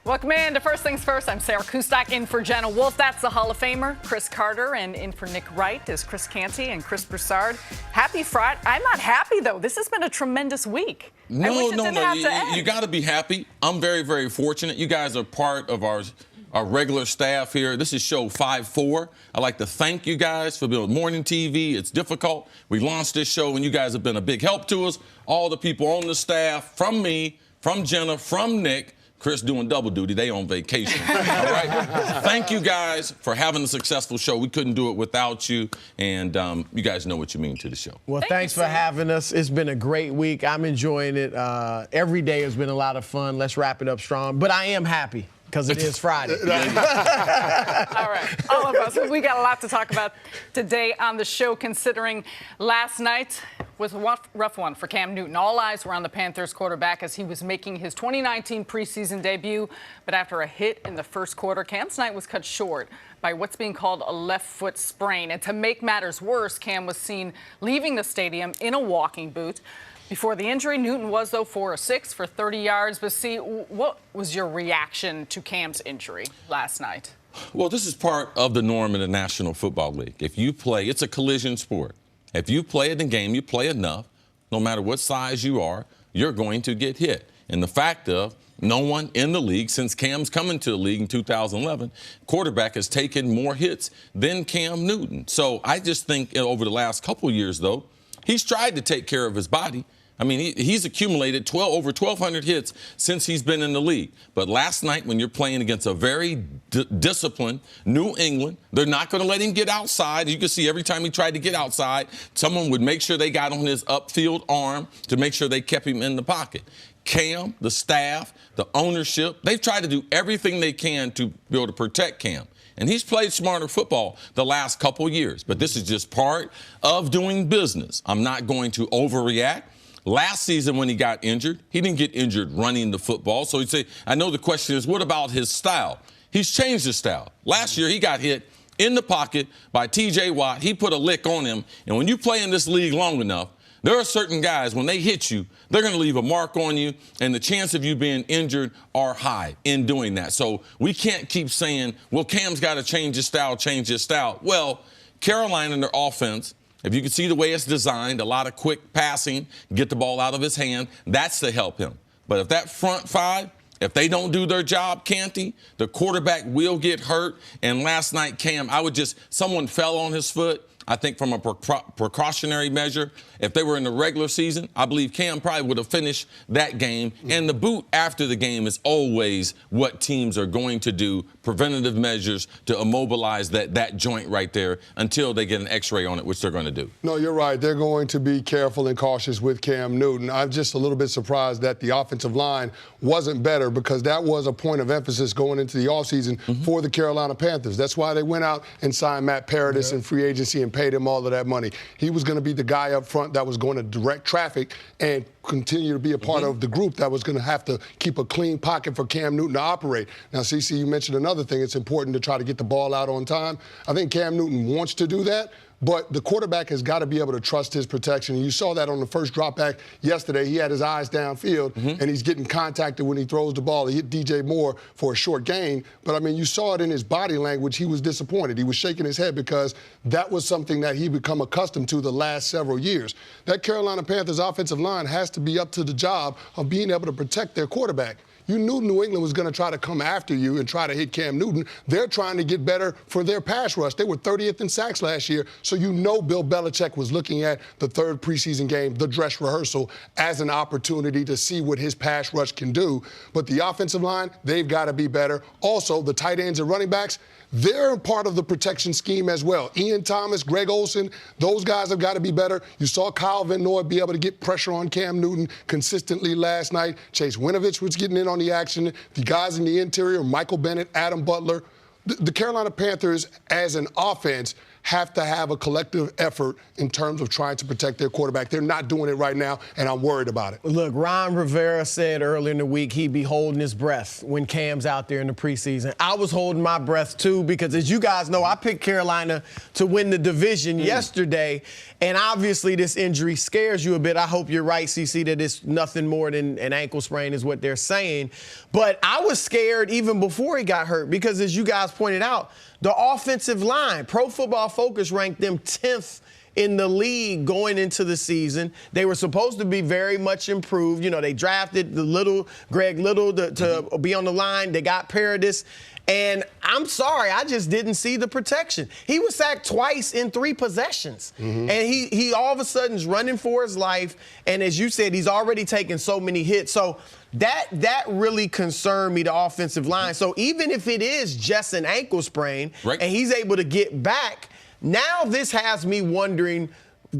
Welcome in to First Things First. I'm Sarah Kustak in for Jenna Wolfe. That's the Hall of Famer, Cris Carter. And in for Nick Wright is Chris Canty and Chris Broussard. Happy Friday. I'm not happy, though. This has been a tremendous week. No. You got to be happy. I'm very, very fortunate. You guys are part of our regular staff here. This is show 5-4. I'd like to thank you guys for being morning TV. It's difficult. We launched this show, and you guys have been a big help to us. All the people on the staff, from me, from Jenna, from Nick. Chris doing double duty. They on vacation. All right? Thank you guys for having a successful show. We couldn't do it without you, and you guys know what you mean to the show. Well, thanks for having us. It's been a great week. I'm enjoying it. Every day has been a lot of fun. Let's wrap it up strong. But I am happy because it is Friday. All right, all of us. We got a lot to talk about today on the show, considering last night was a rough one for Cam Newton. All eyes were on the Panthers quarterback as he was making his 2019 preseason debut. But after a hit in the first quarter, Cam's night was cut short by what's being called a left foot sprain. And to make matters worse, Cam was seen leaving the stadium in a walking boot. Before the injury, Newton was, though, 4-6 for 30 yards. But see, what was your reaction to Cam's injury last night? Well, this is part of the norm in the National Football League. If you play, it's a collision sport. If you play in the game, you play enough, no matter what size you are, you're going to get hit. And the fact of no one in the league, since Cam's coming to the league in 2011, quarterback has taken more hits than Cam Newton. So I just think over the last couple of years, though, he's tried to take care of his body. I mean, he's accumulated over 1,200 hits since he's been in the league. But last night, when you're playing against a very disciplined New England, they're not going to let him get outside. You can see every time he tried to get outside, someone would make sure they got on his upfield arm to make sure they kept him in the pocket. Cam, the staff, the ownership, they've tried to do everything they can to be able to protect Cam. And he's played smarter football the last couple years. But this is just part of doing business. I'm not going to overreact. Last season when he got injured, he didn't get injured running the football. So he'd say, I know the question is, what about his style? He's changed his style. Last year, he got hit in the pocket by T.J. Watt. He put a lick on him. And when you play in this league long enough, there are certain guys, when they hit you, they're going to leave a mark on you, and the chance of you being injured are high in doing that. So we can't keep saying, well, Cam's got to change his style. Well, Carolina, their offense, if you can see the way it's designed, a lot of quick passing, get the ball out of his hand, that's to help him. But if that front five, if they don't do their job, Canty, the quarterback will get hurt. And last night, Cam, someone fell on his foot. I think from a precautionary measure, if they were in the regular season, I believe Cam probably would have finished that game. And the boot after the game is always what teams are going to do, preventative measures to immobilize that joint right there until they get an X-ray on it, which they're going to do. No, you're right. They're going to be careful and cautious with Cam Newton. I'm just a little bit surprised that the offensive line wasn't better because that was a point of emphasis going into the offseason for the Carolina Panthers. That's why they went out and signed Matt Paradis in free agency and paid him all of that money. He was going to be the guy up front that was going to direct traffic and continue to be a part of the group that was going to have to keep a clean pocket for Cam Newton to operate. Now, CC, you mentioned another thing. It's important to try to get the ball out on time. I think Cam Newton wants to do that, but the quarterback has got to be able to trust his protection. And you saw that on the first drop back yesterday. He had his eyes downfield, and he's getting contacted when he throws the ball. He hit DJ Moore for a short gain. But, I mean, you saw it in his body language. He was disappointed. He was shaking his head because that was something that he become accustomed to the last several years. That Carolina Panthers offensive line has to be up to the job of being able to protect their quarterback. You knew New England was going to try to come after you and try to hit Cam Newton. They're trying to get better for their pass rush. They were 30th in sacks last year, so you know Bill Belichick was looking at the third preseason game, the dress rehearsal, as an opportunity to see what his pass rush can do. But the offensive line, they've got to be better. Also, the tight ends and running backs, they're part of the protection scheme as well. Ian Thomas, Greg Olsen, those guys have got to be better. You saw Kyle Van Noy be able to get pressure on Cam Newton consistently last night. Chase Winovich was getting in on the action. The guys in the interior, Michael Bennett, Adam Butler. The Carolina Panthers, as an offense, have to have a collective effort in terms of trying to protect their quarterback. They're not doing it right now, and I'm worried about it. Look, Ron Rivera said earlier in the week he'd be holding his breath when Cam's out there in the preseason. I was holding my breath, too, because as you guys know, I picked Carolina to win the division yesterday, and obviously this injury scares you a bit. I hope you're right, CC, that it's nothing more than an ankle sprain is what they're saying. But I was scared even before he got hurt because, as you guys pointed out, the offensive line, Pro Football Focus ranked them 10th in the league going into the season. They were supposed to be very much improved. You know, they drafted Greg Little to be on the line. They got Paradis. And I'm sorry, I just didn't see the protection. He was sacked twice in 3 possessions. And he all of a sudden is running for his life. And as you said, he's already taken so many hits. So that really concerned me, the offensive line. So even if it is just an ankle sprain and he's able to get back, now this has me wondering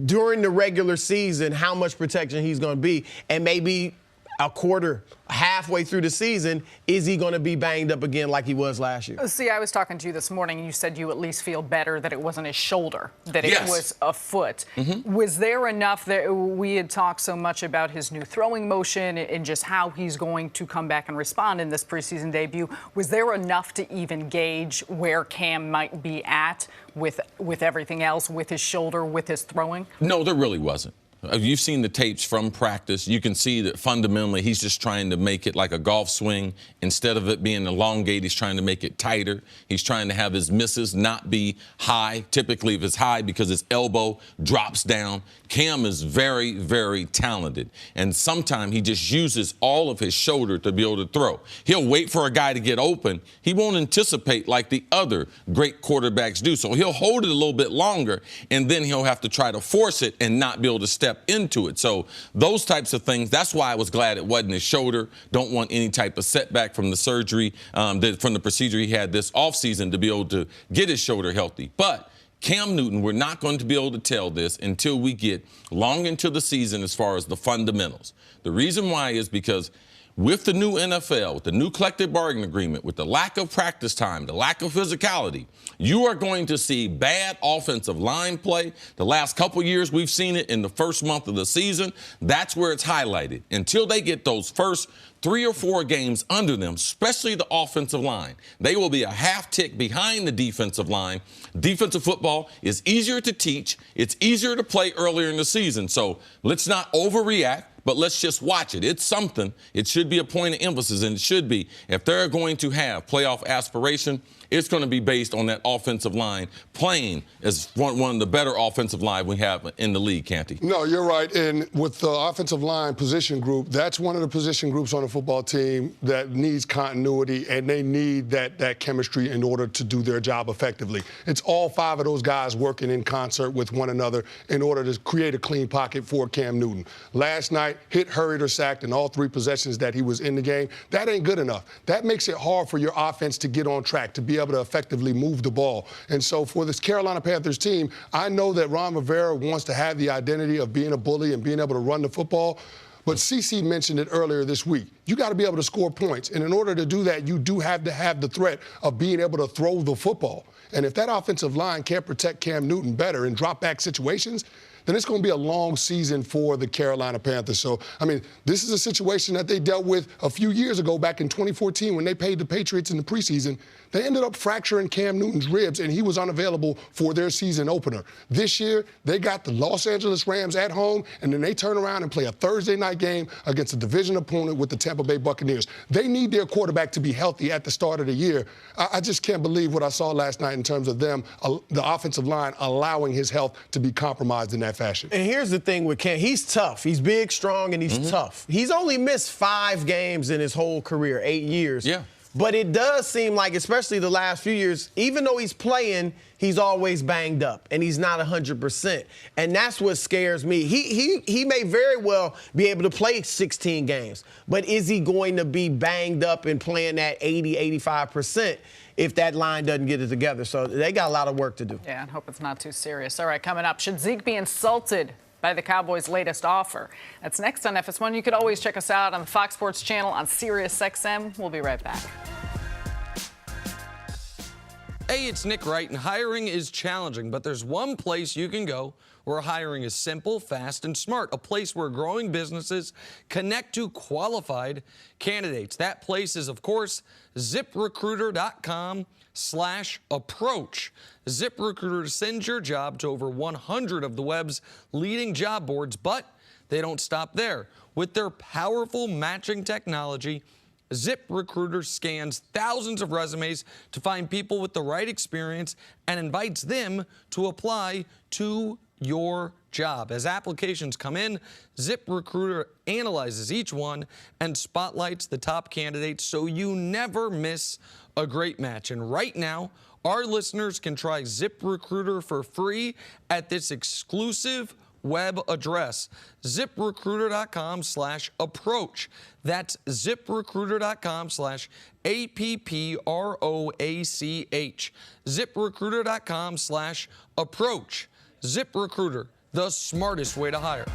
during the regular season how much protection he's going to be. And maybe a quarter, halfway through the season, is he going to be banged up again like he was last year? See, I was talking to you this morning, and you said you at least feel better that it wasn't his shoulder, that it was a foot. Was there enough that we had talked so much about his new throwing motion and just how he's going to come back and respond in this preseason debut? Was there enough to even gauge where Cam might be at with everything else, with his shoulder, with his throwing? No, there really wasn't. You've seen the tapes from practice. You can see that fundamentally he's just trying to make it like a golf swing. Instead of it being elongated, he's trying to make it tighter. He's trying to have his misses not be high. Typically, if it's high because his elbow drops down. Cam is very, very talented. And sometimes he just uses all of his shoulder to be able to throw. He'll wait for a guy to get open. He won't anticipate like the other great quarterbacks do. So he'll hold it a little bit longer, and then he'll have to try to force it and not be able to step into it. So those types of things, that's why I was glad it wasn't his shoulder. Don't want any type of setback from the surgery, from the procedure he had this offseason to be able to get his shoulder healthy. But Cam Newton, we're not going to be able to tell this until we get long into the season as far as the fundamentals. The reason why is because with the new NFL, with the new collective bargaining agreement, with the lack of practice time, the lack of physicality, you are going to see bad offensive line play. The last couple years, we've seen it in the first month of the season. That's where it's highlighted. Until they get those first 3 or 4 games under them, especially the offensive line, they will be a half tick behind the defensive line. Defensive football is easier to teach. It's easier to play earlier in the season. So let's not overreact, but let's just watch it. It's something. It should be a point of emphasis, and it should be. If they're going to have playoff aspiration, it's going to be based on that offensive line playing as one of the better offensive line we have in the league, Canty. No, you're right. And with the offensive line position group, that's one of the position groups on the football team that needs continuity, and they need that chemistry in order to do their job effectively. It's all 5 of those guys working in concert with one another in order to create a clean pocket for Cam Newton. Last night, hit, hurried, or sacked in all 3 possessions that he was in the game. That ain't good enough. That makes it hard for your offense to get on track, to be able to effectively move the ball. And so for this Carolina Panthers team, I know that Ron Rivera wants to have the identity of being a bully and being able to run the football. But CC mentioned it earlier this week. You got to be able to score points. And in order to do that, you do have to have the threat of being able to throw the football. And if that offensive line can't protect Cam Newton better in drop-back situations, then it's going to be a long season for the Carolina Panthers. So, I mean, this is a situation that they dealt with a few years ago, back in 2014, when they played the Patriots in the preseason. They ended up fracturing Cam Newton's ribs, and he was unavailable for their season opener. This year, they got the Los Angeles Rams at home, and then they turn around and play a Thursday night game against a division opponent with the Tampa Bay Buccaneers. They need their quarterback to be healthy at the start of the year. I just can't believe what I saw last night in terms of them, the offensive line, allowing his health to be compromised in that fashion. And here's the thing with Cam. He's tough. He's big, strong, and he's tough. He's only missed 5 games in his whole career, 8 years. Yeah. But it does seem like, especially the last few years, even though he's playing, he's always banged up, and he's not 100%. And that's what scares me. He may very well be able to play 16 games, but is he going to be banged up and playing at 80, 85%? If that line doesn't get it together. So they got a lot of work to do. Yeah, and hope it's not too serious. All right, coming up, should Zeke be insulted by the Cowboys' latest offer? That's next on FS1. You could always check us out on the Fox Sports channel on SiriusXM. We'll be right back. Hey, it's Nick Wright, and hiring is challenging, but there's one place you can go where hiring is simple, fast, and smart. A place where growing businesses connect to qualified candidates. That place is, of course, ZipRecruiter.com/approach. ZipRecruiter sends your job to over 100 of the web's leading job boards, but they don't stop there. With their powerful matching technology, ZipRecruiter scans thousands of resumes to find people with the right experience and invites them to apply to your job. As applications come in, ZipRecruiter analyzes each one and spotlights the top candidates so you never miss a great match. And right now, our listeners can try ZipRecruiter for free at this exclusive web address, ZipRecruiter.com/approach. That's ZipRecruiter.com/APPROACH. ZipRecruiter.com/approach. ZipRecruiter, the smartest way to hire.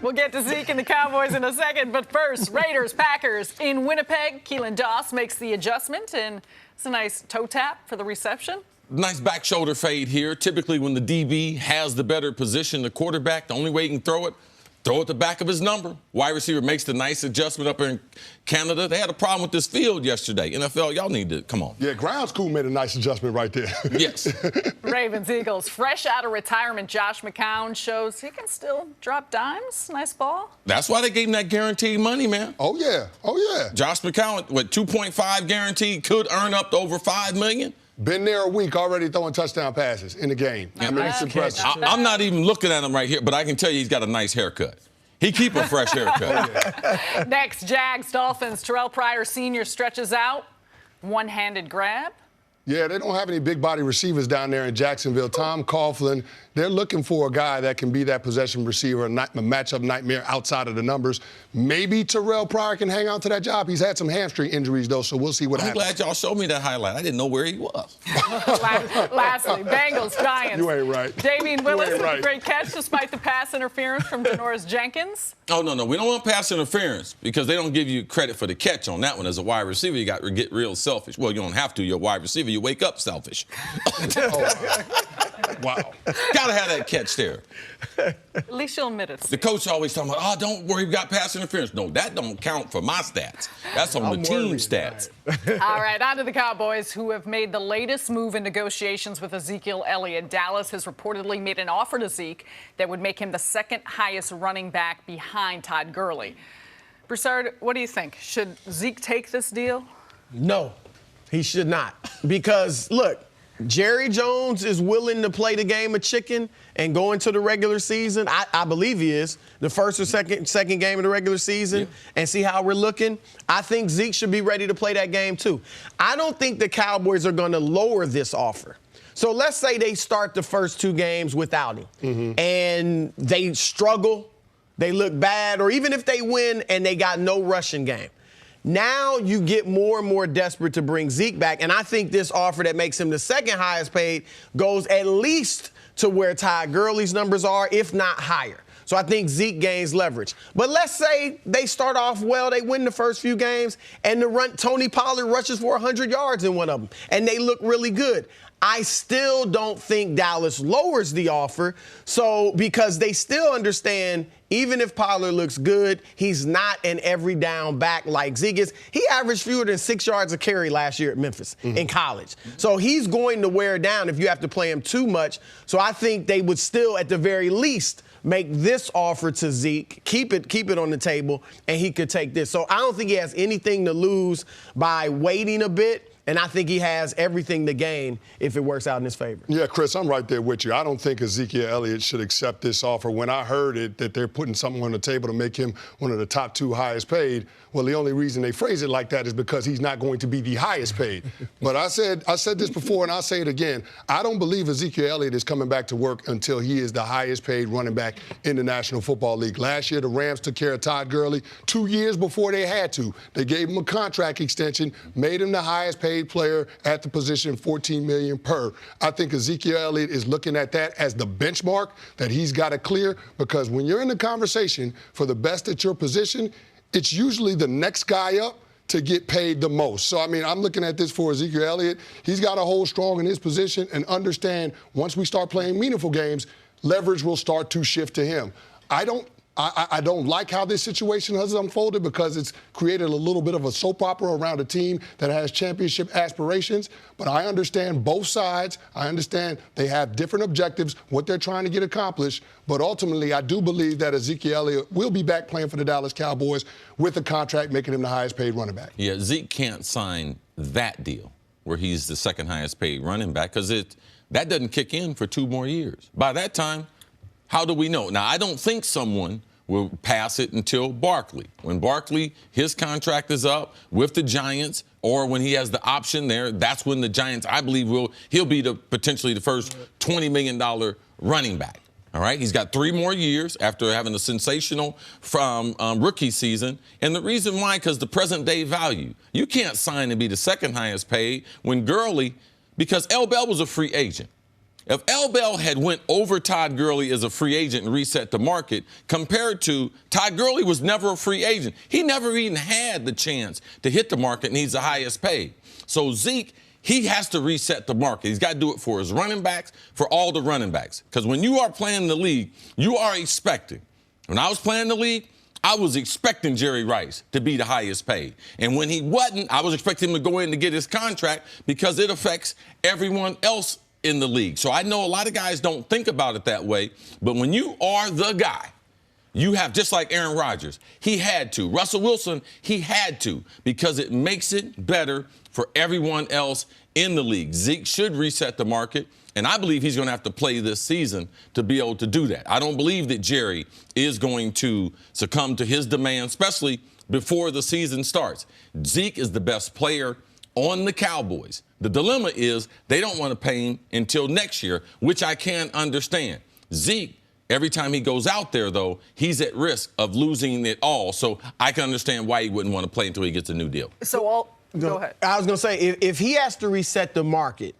We'll get to Zeke and the Cowboys in a second, but first, Raiders, Packers in Winnipeg. Keelan Doss makes the adjustment, and it's a nice toe tap for the reception. Nice back shoulder fade here. Typically, when the DB has the better position, the quarterback, the only way he can throw it the back of his number. Wide receiver makes the nice adjustment up in Canada. They had a problem with this field yesterday. NFL, y'all need to come on. Yeah, Ground School made a nice adjustment right there. Yes. Ravens, Eagles. Fresh out of retirement, Josh McCown shows he can still drop dimes. Nice ball. That's why they gave him that guaranteed money, man. Oh, yeah. Oh, yeah. Josh McCown, with 2.5 guaranteed, could earn up to over $5 million. Been there a week already throwing touchdown passes in the game. I mean, it's impressive. I'm not even looking at him right here, but I can tell you he's got a nice haircut. He keep a fresh haircut. Next, Jags, Dolphins. Terrell Pryor Sr. stretches out. One-handed grab. Yeah, they don't have any big-body receivers down there in Jacksonville. Tom Coughlin, they're looking for a guy that can be that possession receiver, a matchup nightmare outside of the numbers. Maybe Terrell Pryor can hang on to that job. He's had some hamstring injuries, though, so we'll see what happens. I'm glad y'all showed me that highlight. I didn't know where he was. Lastly, Bengals, Giants. You ain't right. Damian Willis with right. a great catch despite the pass interference from Janoris Jenkins. Oh, no. We don't want pass interference because they don't give you credit for the catch on that one. As a wide receiver, you got to get real selfish. Well, you don't have to. You're a wide receiver. You wake up selfish. Wow. Got to have that catch there. At least you'll admit it. The coach always talking about, oh, don't worry, we got pass interference. No, that don't count for my stats. That's on the team stats. All right, on to the Cowboys, who have made the latest move in negotiations with Ezekiel Elliott. Dallas has reportedly made an offer to Zeke that would make him the second highest running back behind Todd Gurley. Broussard, what do you think? Should Zeke take this deal? No, he should not. Because, look, Jerry Jones is willing to play the game of chicken and go into the regular season. I believe he is. The first or second game of the regular season and see how we're looking. I think Zeke should be ready to play that game too. I don't think the Cowboys are going to lower this offer. So let's say they start the first two games without him and they struggle, they look bad, or even if they win and they got no rushing game. Now you get more and more desperate to bring Zeke back, and I think this offer that makes him the second highest paid goes at least to where Todd Gurley's numbers are, if not higher. So I think Zeke gains leverage. But let's say they start off well, they win the first few games, and Tony Pollard rushes for 100 yards in one of them, and they look really good. I still don't think Dallas lowers the offer, because they still understand even if Pollard looks good, he's not an every down back like Zeke is. He averaged fewer than 6 yards a carry last year at Memphis in college. So he's going to wear down if you have to play him too much. So I think they would still, at the very least, make this offer to Zeke, keep it on the table, and he could take this. So I don't think he has anything to lose by waiting a bit. And I think he has everything to gain if it works out in his favor. Yeah, Chris, I'm right there with you. I don't think Ezekiel Elliott should accept this offer. When I heard it, that they're putting something on the table to make him one of the top two highest paid, well, the only reason they phrase it like that is because he's not going to be the highest paid. But I said this before, and I'll say it again. I don't believe Ezekiel Elliott is coming back to work until he is the highest paid running back in the National Football League. Last year, the Rams took care of Todd Gurley 2 years before they had to. They gave him a contract extension, made him the highest paid player at the position, $14 million per. I think Ezekiel Elliott is looking at that as the benchmark that he's got to clear, because when you're in the conversation for the best at your position, it's usually the next guy up to get paid the most. So, I mean, I'm looking at this for Ezekiel Elliott. He's got to hold strong in his position and understand once we start playing meaningful games, leverage will start to shift to him. I don't like how this situation has unfolded because it's created a little bit of a soap opera around a team that has championship aspirations. But I understand both sides. I understand they have different objectives, what they're trying to get accomplished. But ultimately, I do believe that Ezekiel Elliott will be back playing for the Dallas Cowboys with a contract making him the highest paid running back. Yeah, Zeke can't sign that deal where he's the second highest paid running back because that doesn't kick in for 2 more years. By that time, how do we know? Now, I don't think someone will pass it until Barkley. When Barkley, his contract is up with the Giants, or when he has the option there, that's when the Giants, I believe, he'll be potentially the first $20 million running back. All right, he's got 3 more years after having a sensational rookie season. And the reason why, because the present day value. You can't sign and be the second highest paid when Gurley, because L. Bell was a free agent. If L. Bell had went over Todd Gurley as a free agent and reset the market, compared to Todd Gurley was never a free agent. He never even had the chance to hit the market, and he's the highest paid. So Zeke, he has to reset the market. He's got to do it for his running backs, for all the running backs. Because when you are playing the league, you are expecting. When I was playing the league, I was expecting Jerry Rice to be the highest paid. And when he wasn't, I was expecting him to go in to get his contract because it affects everyone else in the league. So I know a lot of guys don't think about it that way, but when you are the guy, you have, just like Aaron Rodgers, he had to. Russell Wilson, he had to, because it makes it better for everyone else in the league. Zeke should reset the market, and I believe he's going to have to play this season to be able to do that. I don't believe that Jerry is going to succumb to his demand, especially before the season starts. Zeke is the best player on the Cowboys. The dilemma is they don't want to pay him until next year, which I can understand. Zeke, every time he goes out there, though, he's at risk of losing it all. So I can understand why he wouldn't want to play until he gets a new deal. So go ahead. I was going to say, if he has to reset the market,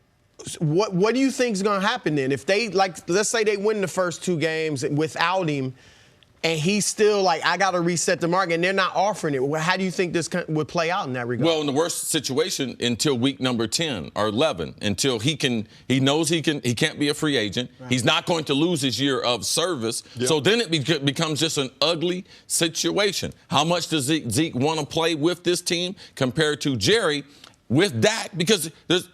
what do you think is going to happen then? If they, let's say they win the first 2 games without him, and he's still I got to reset the market, and they're not offering it. Well, how do you think this would play out in that regard? Well, in the worst situation, until week number 10 or 11, until he knows he can't be a free agent. Right. He's not going to lose his year of service. Yep. So then it becomes just an ugly situation. How much does Zeke want to play with this team compared to Jerry with Dak? Because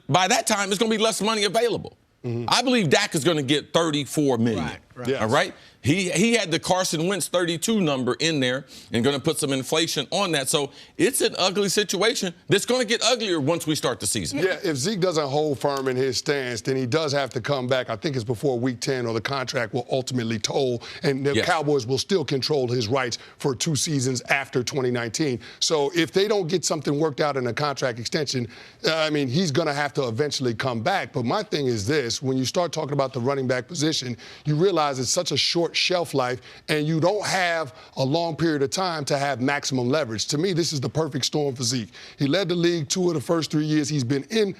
by that time, there's going to be less money available. Mm-hmm. I believe Dak is going to get $34 million. Right. Yes. All right? He had the Carson Wentz 32 number in there and going to put some inflation on that. So it's an ugly situation that's going to get uglier once we start the season. Yeah, if Zeke doesn't hold firm in his stance, then he does have to come back. I think it's before week 10 or the contract will ultimately toll, and the Cowboys will still control his rights for 2 seasons after 2019. So if they don't get something worked out in a contract extension, he's going to have to eventually come back. But my thing is this, when you start talking about the running back position, you realize it's such a short shelf life, and you don't have a long period of time to have maximum leverage. To me, this is the perfect storm for Zeke. He led the league 2 of the first 3 years he's been in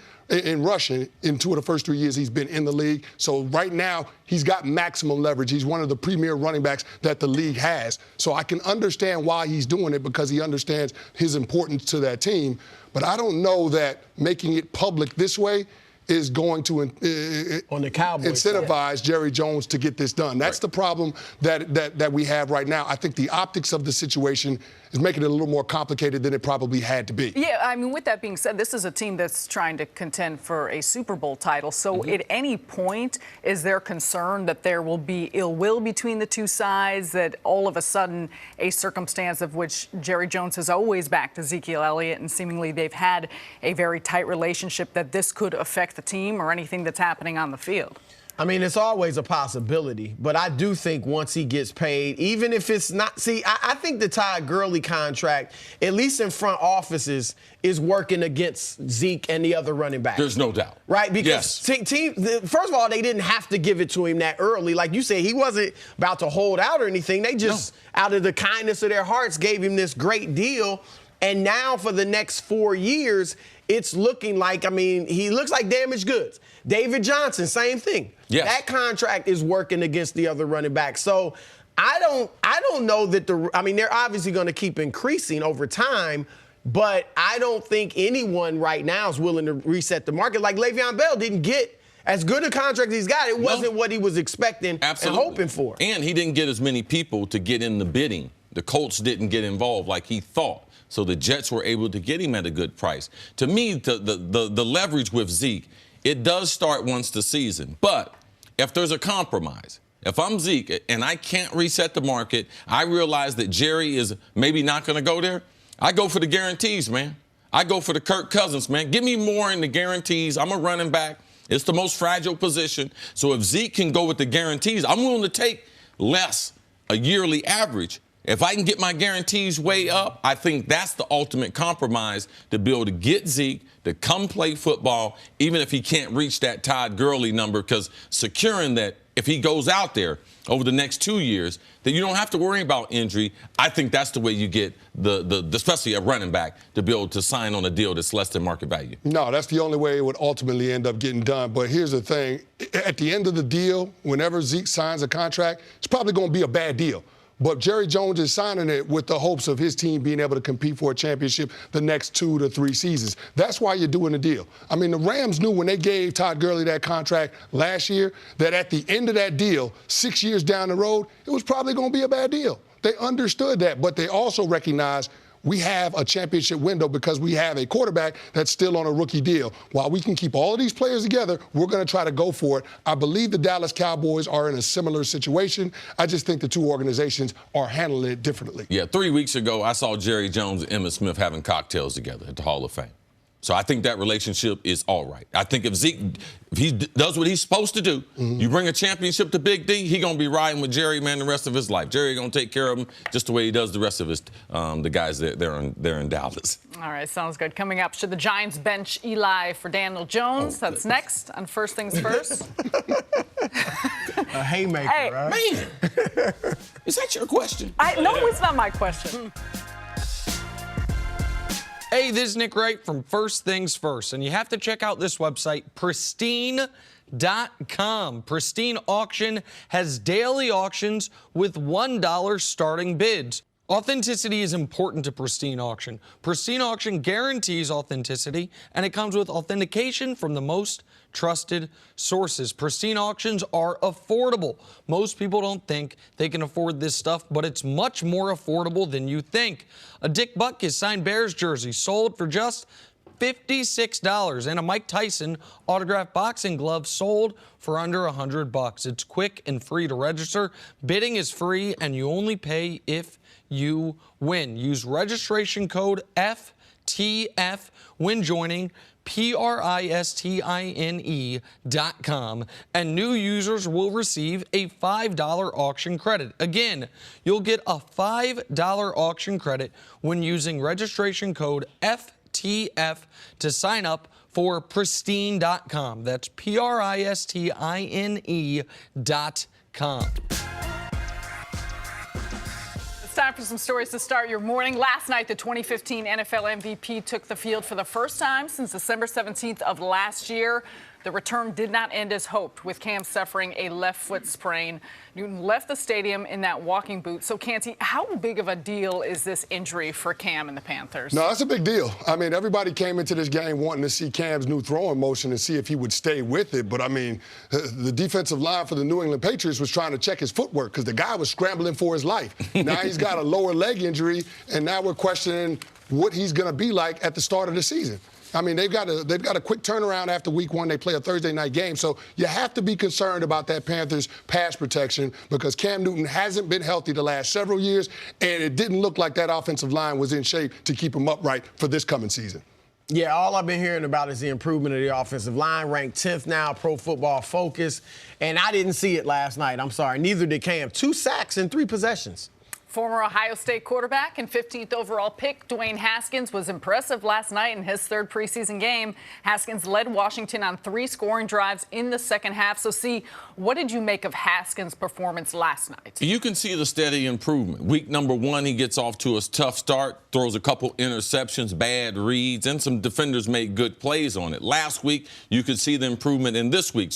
rushing. In 2 of the first 3 years he's been in the league. So right now, he's got maximum leverage. He's one of the premier running backs that the league has. So I can understand why he's doing it, because he understands his importance to that team. But I don't know that making it public this way is going to on the Cowboys incentivize Jerry Jones to get this done. That's the problem that we have right now. I think the optics of the situation is making it a little more complicated than it probably had to be. Yeah, with that being said, this is a team that's trying to contend for a Super Bowl title. So at any point, is there concern that there will be ill will between the two sides, that all of a sudden a circumstance of which Jerry Jones has always backed Ezekiel Elliott and seemingly they've had a very tight relationship, that this could affect the team or anything that's happening on the field? It's always a possibility, but I do think once he gets paid, even if it's not, I think the Todd Gurley contract, at least in front offices, is working against Zeke and the other running backs. There's no doubt. Right? Because first of all, they didn't have to give it to him that early. Like you said, he wasn't about to hold out or anything. They just, out of the kindness of their hearts, gave him this great deal. And now for the next 4 years, it's looking like, he looks like damaged goods. David Johnson, same thing. Yes. That contract is working against the other running backs. So I don't know that they're obviously going to keep increasing over time. but I don't think anyone right now is willing to reset the market. Like Le'Veon Bell didn't get as good a contract as he's got. It wasn't what he was expecting and hoping for. And he didn't get as many people to get in the bidding. The Colts didn't get involved like he thought. So the Jets were able to get him at a good price. To me, the leverage with Zeke, it does start once the season. But if there's a compromise, if I'm Zeke and I can't reset the market, I realize that Jerry is maybe not going to go there, I go for the guarantees, man. I go for the Kirk Cousins, man. Give me more in the guarantees. I'm a running back. It's the most fragile position. So if Zeke can go with the guarantees, I'm willing to take less, a yearly average. If I can get my guarantees way up, I think that's the ultimate compromise to be able to get Zeke to come play football, even if he can't reach that Todd Gurley number, because securing that if he goes out there over the next 2 years, that you don't have to worry about injury. I think that's the way you get especially a running back, to be able to sign on a deal that's less than market value. No, that's the only way it would ultimately end up getting done. But here's the thing. At the end of the deal, whenever Zeke signs a contract, it's probably going to be a bad deal. But Jerry Jones is signing it with the hopes of his team being able to compete for a championship the next 2 to 3 seasons. That's why you're doing the deal. I mean, the Rams knew when they gave Todd Gurley that contract last year that at the end of that deal, 6 years down the road, it was probably going to be a bad deal. They understood that, but they also recognized we have a championship window because we have a quarterback that's still on a rookie deal. While we can keep all of these players together, we're going to try to go for it. I believe the Dallas Cowboys are in a similar situation. I just think the two organizations are handling it differently. Yeah, 3 weeks ago, I saw Jerry Jones and Emmitt Smith having cocktails together at the Hall of Fame. So I think that relationship is all right. I think if Zeke, if he does what he's supposed to do, you bring a championship to Big D, he's going to be riding with Jerry, man, the rest of his life. Jerry going to take care of him just the way he does the rest of his the guys there in Dallas. All right, sounds good. Coming up, should the Giants bench Eli for Daniel Jones? That's next on First Things First. A haymaker, Hey, right? Man, is that your question? No, it's not my question. Hey, this is Nick Wright from First Things First, and you have to check out this website, Pristine.com. Pristine Auction has daily auctions with $1 starting bids. Authenticity is important to Pristine Auction. Pristine Auction guarantees authenticity, and it comes with authentication from the most trusted sources. Pristine Auctions are affordable. Most people don't think they can afford this stuff, but it's much more affordable than you think. A Dick Butkus signed Bears jersey sold for just $56, and a Mike Tyson autographed boxing glove sold for under $100. It's quick and free to register. Bidding is free, and you only pay if you win. Use registration code FTF when joining Pristine.com, and new users will receive a $5 auction credit. Again, you'll get a $5 auction credit when using registration code FTF to sign up for Pristine.com. That's Pristine.com. It's time for some stories to start your morning. Last night, the 2015 NFL MVP took the field for the first time since December 17th of last year. The return did not end as hoped, with Cam suffering a left foot sprain. Newton left the stadium in that walking boot. So, Canty, how big of a deal is this injury for Cam and the Panthers? No, that's a big deal. I mean, everybody came into this game wanting to see Cam's new throwing motion and see if he would stay with it. But, I mean, the defensive line for the New England Patriots was trying to check his footwork because the guy was scrambling for his life. Now he's got a lower leg injury, and now we're questioning what he's going to be like at the start of the season. I mean, they've got a quick turnaround after week one. They play a Thursday night game. So you have to be concerned about that Panthers pass protection because Cam Newton hasn't been healthy the last several years, and it didn't look like that offensive line was in shape to keep him upright for this coming season. Yeah, all I've been hearing about is the improvement of the offensive line, ranked 10th now, Pro Football Focus, and I didn't see it last night. I'm sorry, neither did Cam. 2 sacks in 3 possessions. Former Ohio State quarterback and 15th overall pick Dwayne Haskins was impressive last night in his 3rd preseason game. Haskins led Washington on 3 scoring drives in the second half. So, what did you make of Haskins' performance last night? You can see the steady improvement. Week number 1, he gets off to a tough start, throws a couple interceptions, bad reads, and some defenders made good plays on it. Last week, you could see the improvement in this week.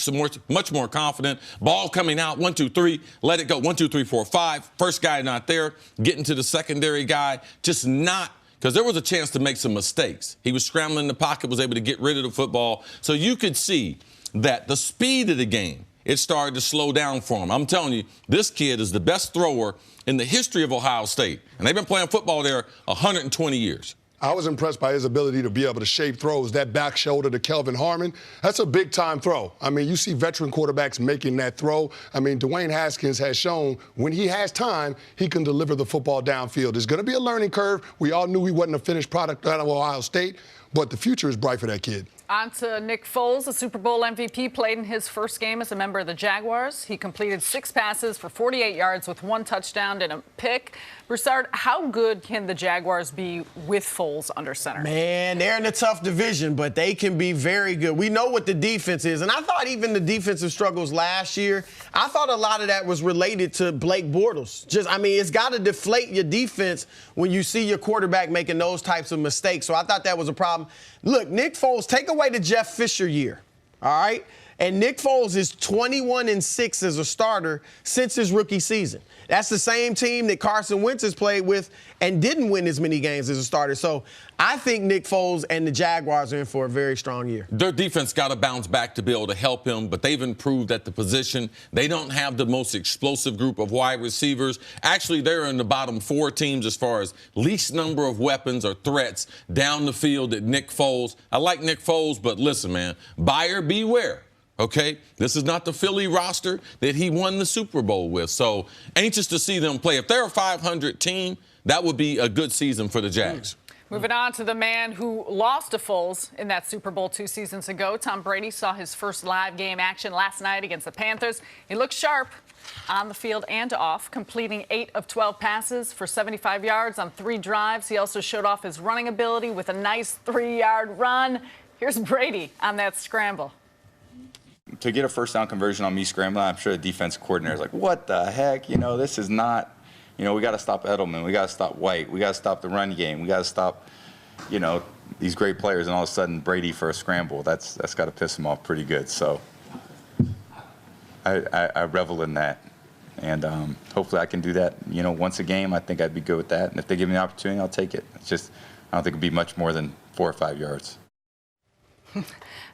Much more confident. Ball coming out, 1, 2, 3, let it go, 1, 2, 3, 4, 5. First guy not there. Getting to the secondary guy, just not because there was a chance to make some mistakes. He was scrambling in the pocket, was able to get rid of the football. So you could see that the speed of the game, it started to slow down for him. I'm telling you, this kid is the best thrower in the history of Ohio State. And they've been playing football there 120 years. I was impressed by his ability to be able to shape throws. That back shoulder to Kelvin Harmon, that's a big-time throw. I mean, you see veteran quarterbacks making that throw. I mean, Dwayne Haskins has shown when he has time, he can deliver the football downfield. There's going to be a learning curve. We all knew he wasn't a finished product out of Ohio State, but the future is bright for that kid. On to Nick Foles, the Super Bowl MVP, played in his first game as a member of the Jaguars. He completed 6 passes for 48 yards with 1 touchdown and a pick. Broussard, how good can the Jaguars be with Foles under center? Man, they're in a tough division, but they can be very good. We know what the defense is, and I thought even the defensive struggles last year, I thought a lot of that was related to Blake Bortles. It's got to deflate your defense when you see your quarterback making those types of mistakes. So I thought that was a problem. Look, Nick Foles, take away the Jeff Fisher year, all right? And Nick Foles is 21-6 as a starter since his rookie season. That's the same team that Carson Wentz has played with and didn't win as many games as a starter. So I think Nick Foles and the Jaguars are in for a very strong year. Their defense got to bounce back to be able to help him, but they've improved at the position. They don't have the most explosive group of wide receivers. Actually, they're in the bottom 4 teams as far as least number of weapons or threats down the field at Nick Foles. I like Nick Foles, but listen, man, buyer beware. Okay, this is not the Philly roster that he won the Super Bowl with. So anxious to see them play. If they're a 500 team, that would be a good season for the Jags. Moving on to the man who lost to Foles in that Super Bowl 2 seasons ago. Tom Brady saw his first live game action last night against the Panthers. He looked sharp on the field and off, completing 8 of 12 passes for 75 yards on 3 drives. He also showed off his running ability with a nice 3-yard run. Here's Brady on that scramble. To get a first down conversion on me scrambling, I'm sure the defense coordinator is like, what the heck? This is not, we got to stop Edelman. We got to stop White. We got to stop the run game. We got to stop, these great players. And all of a sudden, Brady for a scramble, that's got to piss him off pretty good. So I revel in that. And hopefully I can do that, once a game. I think I'd be good with that. And if they give me the opportunity, I'll take it. It's just, I don't think it'd be much more than 4 or 5 yards.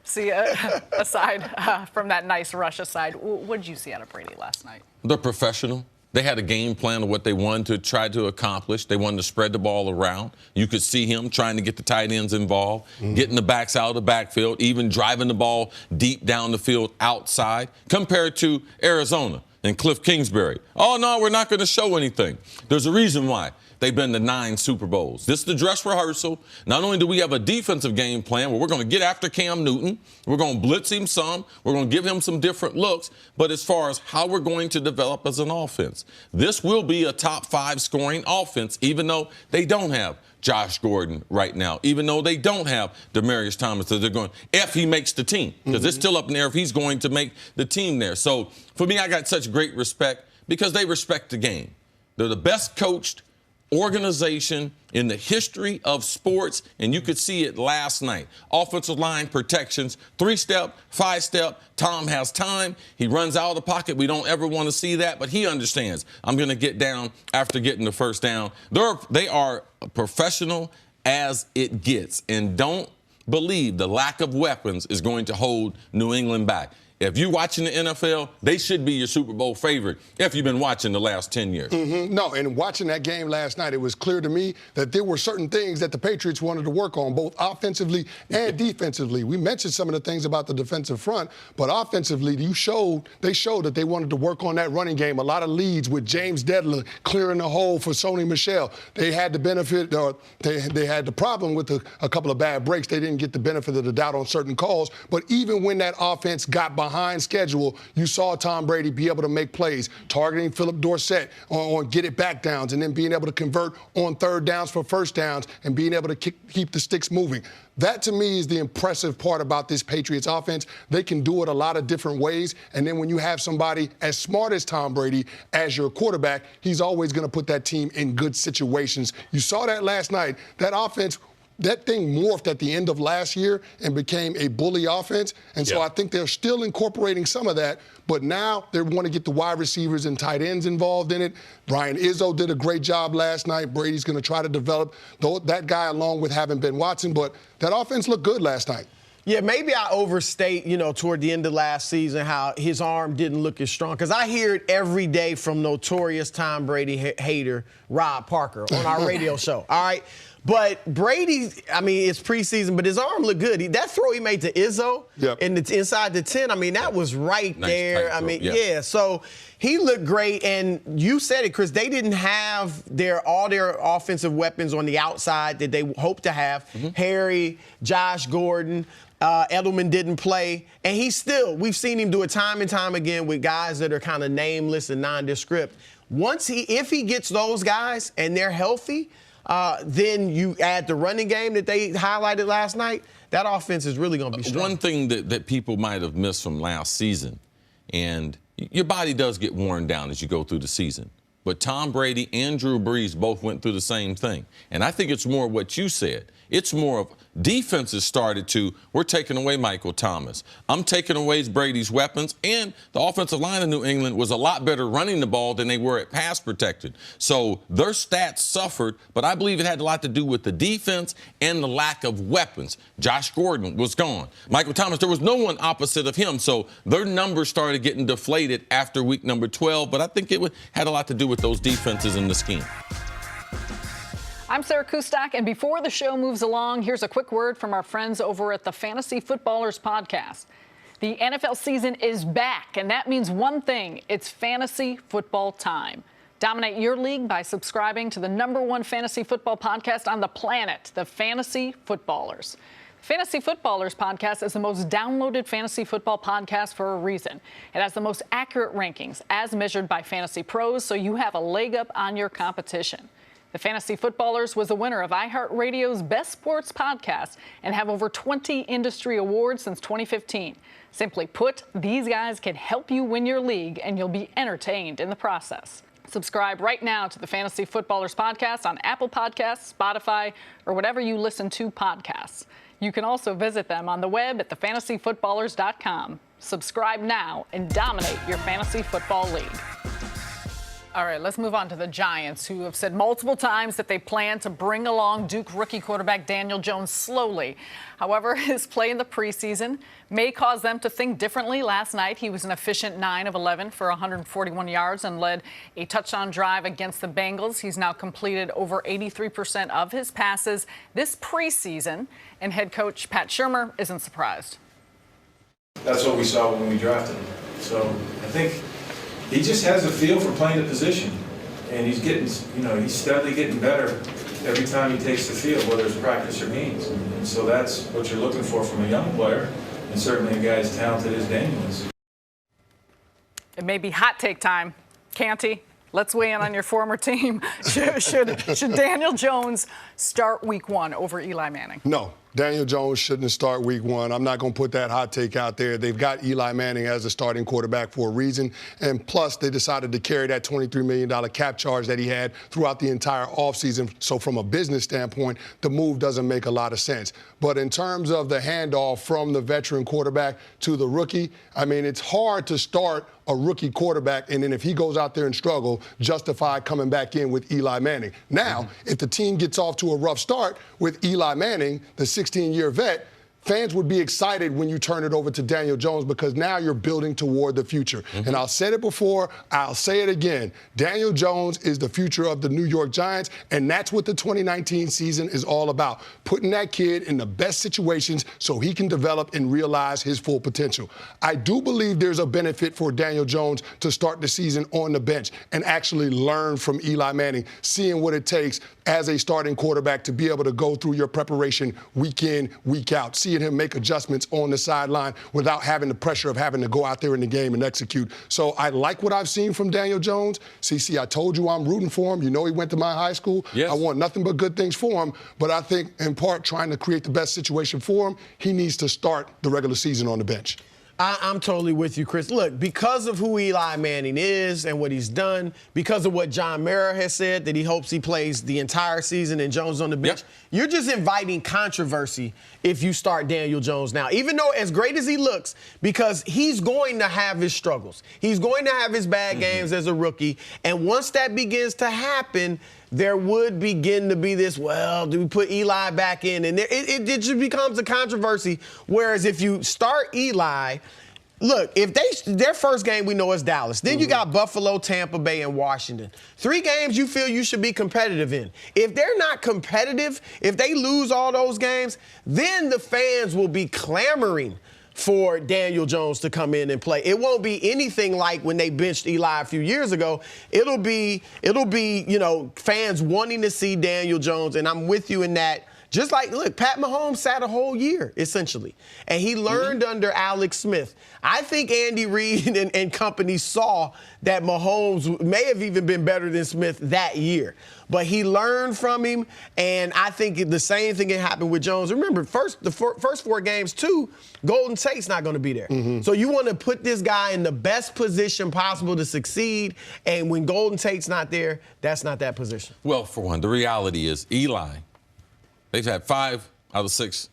See, aside from that nice rush aside, what did you see out of Brady last night? They're professional. They had a game plan of what they wanted to try to accomplish. They wanted to spread the ball around. You could see him trying to get the tight ends involved, getting the backs out of the backfield, even driving the ball deep down the field outside, compared to Arizona and Cliff Kingsbury. Oh, no, we're not going to show anything. There's a reason why. They've been to 9 Super Bowls. This is the dress rehearsal. Not only do we have a defensive game plan where we're going to get after Cam Newton, we're going to blitz him some, we're going to give him some different looks, but as far as how we're going to develop as an offense, this will be a top 5 scoring offense, even though they don't have Josh Gordon right now, even though they don't have Demaryius Thomas. So they're going, if he makes the team, because it's still up in the air if he's going to make the team there. So for me, I got such great respect because they respect the game. They're the best coached organization in the history of sports, and you could see it last night. Offensive line protections, 3-step, 5-step. Tom has time. He runs out of the pocket. We don't ever want to see that, but he understands. I'm going to get down after getting the first down. They are professional as it gets, and don't believe the lack of weapons is going to hold New England back. If you're watching the NFL, they should be your Super Bowl favorite if you've been watching the last 10 years. No, and watching that game last night, it was clear to me that there were certain things that the Patriots wanted to work on, both offensively and defensively. We mentioned some of the things about the defensive front, but offensively, they showed that they wanted to work on that running game. A lot of leads with James Dedler clearing the hole for Sony Michel. They had the benefit, they had the problem with a couple of bad breaks. They didn't get the benefit of the doubt on certain calls, but even when that offense got behind schedule, you saw Tom Brady be able to make plays, targeting Philip Dorsett on get it back downs, and then being able to convert on 3rd downs for first downs and being able to keep the sticks moving. That, to me, is the impressive part about this Patriots offense. They can do it a lot of different ways, and then when you have somebody as smart as Tom Brady as your quarterback, he's always going to put that team in good situations. You saw that last night. That offense that thing morphed at the end of last year and became a bully offense. And so I think they're still incorporating some of that, but now they want to get the wide receivers and tight ends involved in it. Brian Izzo did a great job last night. Brady's going to try to develop that guy along with having Ben Watson, but that offense looked good last night. Yeah, maybe I overstate, toward the end of last season how his arm didn't look as strong. Because I hear it every day from notorious Tom Brady hater Rob Parker on our radio show, all right? But Brady, it's preseason, but his arm looked good. That throw he made to Izzo and it's inside the 10, that was right there. So he looked great. And you said it, Chris, they didn't have all their offensive weapons on the outside that they hoped to have. Harry, Josh Gordon, Edelman didn't play. And we've seen him do it time and time again with guys that are kind of nameless and nondescript. If he gets those guys and they're healthy, then you add the running game that they highlighted last night, that offense is really going to be strong. One thing that people might have missed from last season, and your body does get worn down as you go through the season, but Tom Brady and Drew Brees both went through the same thing. And I think it's more what you said. It's more of defenses started to, we're taking away Michael Thomas. I'm taking away Brady's weapons. And the offensive line of New England was a lot better running the ball than they were at pass protected. So their stats suffered, but I believe it had a lot to do with the defense and the lack of weapons. Josh Gordon was gone. Michael Thomas, there was no one opposite of him. So their numbers started getting deflated after week number 12. But I think it had a lot to do with those defenses in the scheme. I'm Sarah Kustak, and before the show moves along, here's a quick word from our friends over at the Fantasy Footballers Podcast. The NFL season is back, and that means one thing. It's fantasy football time. Dominate your league by subscribing to the #1 fantasy football podcast on the planet, the Fantasy Footballers. Fantasy Footballers Podcast is the most downloaded fantasy football podcast for a reason. It has the most accurate rankings as measured by fantasy pros, so you have a leg up on your competition. The Fantasy Footballers was the winner of iHeartRadio's Best Sports Podcast and have over 20 industry awards since 2015. Simply put, these guys can help you win your league, and you'll be entertained in the process. Subscribe right now to the Fantasy Footballers Podcast on Apple Podcasts, Spotify, or whatever you listen to podcasts. You can also visit them on the web at thefantasyfootballers.com. Subscribe now and dominate your fantasy football league. All right, let's move on to the Giants, who have said multiple times that they plan to bring along Duke rookie quarterback Daniel Jones slowly. However, his play in the preseason may cause them to think differently. Last night, he was an efficient 9 of 11 for 141 yards and led a touchdown drive against the Bengals. He's now completed over 83% of his passes this preseason, and head coach Pat Shurmur isn't surprised. That's what we saw when we drafted him. So I think he just has a feel for playing the position, and he's getting, he's steadily getting better every time he takes the field, whether it's practice or games. And so that's what you're looking for from a young player, and certainly a guy as talented as Daniel is. It may be hot take time. Canty, let's weigh in on your former team. Should Daniel Jones start week 1 over Eli Manning? No. Daniel Jones shouldn't start week 1. I'm not going to put that hot take out there. They've got Eli Manning as the starting quarterback for a reason. And plus, they decided to carry that $23 million cap charge that he had throughout the entire offseason. So from a business standpoint, the move doesn't make a lot of sense. But in terms of the handoff from the veteran quarterback to the rookie, it's hard to start a rookie quarterback, and then if he goes out there and struggle, justify coming back in with Eli Manning. Now, if the team gets off to a rough start with Eli Manning, the 16-year vet, fans would be excited when you turn it over to Daniel Jones because now you're building toward the future. And I'll say it before, I'll say it again. Daniel Jones is the future of the New York Giants, and that's what the 2019 season is all about, putting that kid in the best situations so he can develop and realize his full potential. I do believe there's a benefit for Daniel Jones to start the season on the bench and actually learn from Eli Manning, seeing what it takes as a starting quarterback to be able to go through your preparation week in, week out, seeing him make adjustments on the sideline without having the pressure of having to go out there in the game and execute. So I like what I've seen from Daniel Jones. CC, I told you I'm rooting for him. You know he went to my high school. Yes. I want nothing but good things for him. But I think, in part, trying to create the best situation for him, he needs to start the regular season on the bench. I'm totally with you, Chris. Look, because of who Eli Manning is and what he's done, because of what John Mara has said, that he hopes he plays the entire season and Jones on the bench, you're just inviting controversy if you start Daniel Jones now. Even though as great as he looks, because he's going to have his struggles. He's going to have his bad games as a rookie. And once that begins to happen, there would begin to be this, well, do we put Eli back in? And it just becomes a controversy. Whereas if you start Eli, look, if their first game we know is Dallas. Then you got Buffalo, Tampa Bay, and Washington. 3 games you feel you should be competitive in. If they're not competitive, if they lose all those games, then the fans will be clamoring for Daniel Jones to come in and play. It won't be anything like when they benched Eli a few years ago. It'll be, fans wanting to see Daniel Jones, and I'm with you in that. Just like, look, Pat Mahomes sat a whole year, essentially, and he learned under Alex Smith. I think Andy Reid and company saw that Mahomes may have even been better than Smith that year. But he learned from him, and I think the same thing can happen with Jones. Remember, the first 4 games, too, Golden Tate's not going to be there. So you want to put this guy in the best position possible to succeed, and when Golden Tate's not there, that's not that position. Well, for one, the reality is Eli, they've had 5 out of 6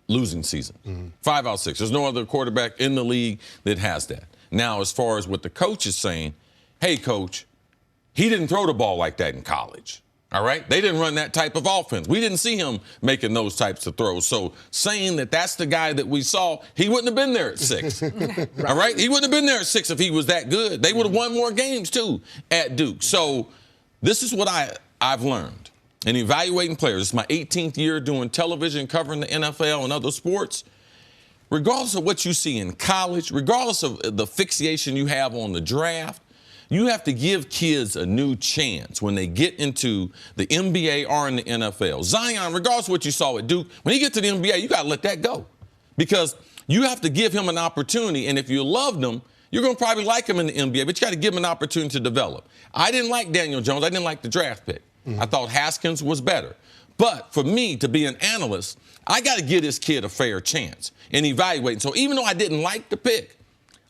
losing seasons. 5 out of 6. There's no other quarterback in the league that has that. Now, as far as what the coach is saying, hey, coach, he didn't throw the ball like that in college. All right? They didn't run that type of offense. We didn't see him making those types of throws. So saying that that's the guy that we saw, he wouldn't have been there at 6. All right? He wouldn't have been there at 6 if he was that good. They would have won more games, too, at Duke. So this is what I've learned. And evaluating players, it's my 18th year doing television, covering the NFL and other sports. Regardless of what you see in college, regardless of the fixation you have on the draft, you have to give kids a new chance when they get into the NBA or in the NFL. Zion, regardless of what you saw at Duke, when he gets to the NBA, you got to let that go. Because you have to give him an opportunity, and if you loved him, you're going to probably like him in the NBA, but you got to give him an opportunity to develop. I didn't like Daniel Jones. I didn't like the draft pick. I thought Haskins was better. But for me to be an analyst, I got to give this kid a fair chance in evaluating. So even though I didn't like the pick,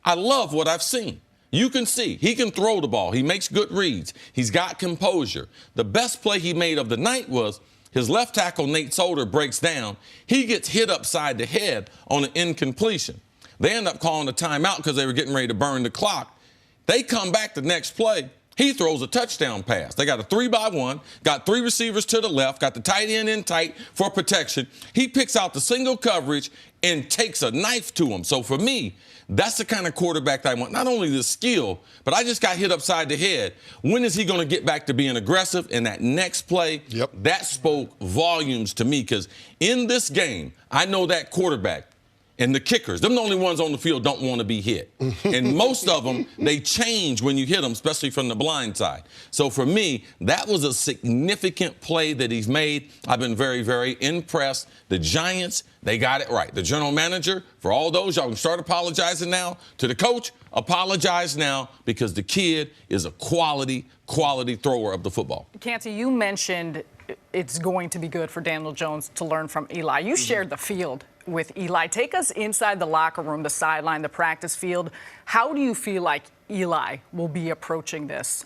I love what I've seen. You can see he can throw the ball. He makes good reads. He's got composure. The best play he made of the night was his left tackle, Nate Solder, breaks down. He gets hit upside the head on an incompletion. They end up calling a timeout because they were getting ready to burn the clock. They come back the next play. He throws a touchdown pass. They got a 3-by-1, got 3 receivers to the left, got the tight end in tight for protection. He picks out the single coverage and takes a knife to him. So for me, that's the kind of quarterback that I want. Not only the skill, but I just got hit upside the head. When is he going to get back to being aggressive? And that next play, that spoke volumes to me because in this game, I know that quarterback and the kickers, them the only ones on the field don't want to be hit. And most of them, they change when you hit them, especially from the blind side. So for me, that was a significant play that he's made. I've been very, very impressed. The Giants, they got it right. The general manager, for all those, y'all can start apologizing now. To the coach, apologize now because the kid is a quality thrower of the football. Canty, you mentioned it's going to be good for Daniel Jones to learn from Eli. You shared the field with Eli. Take us inside the locker room, the sideline, the practice field. How do you feel like Eli will be approaching this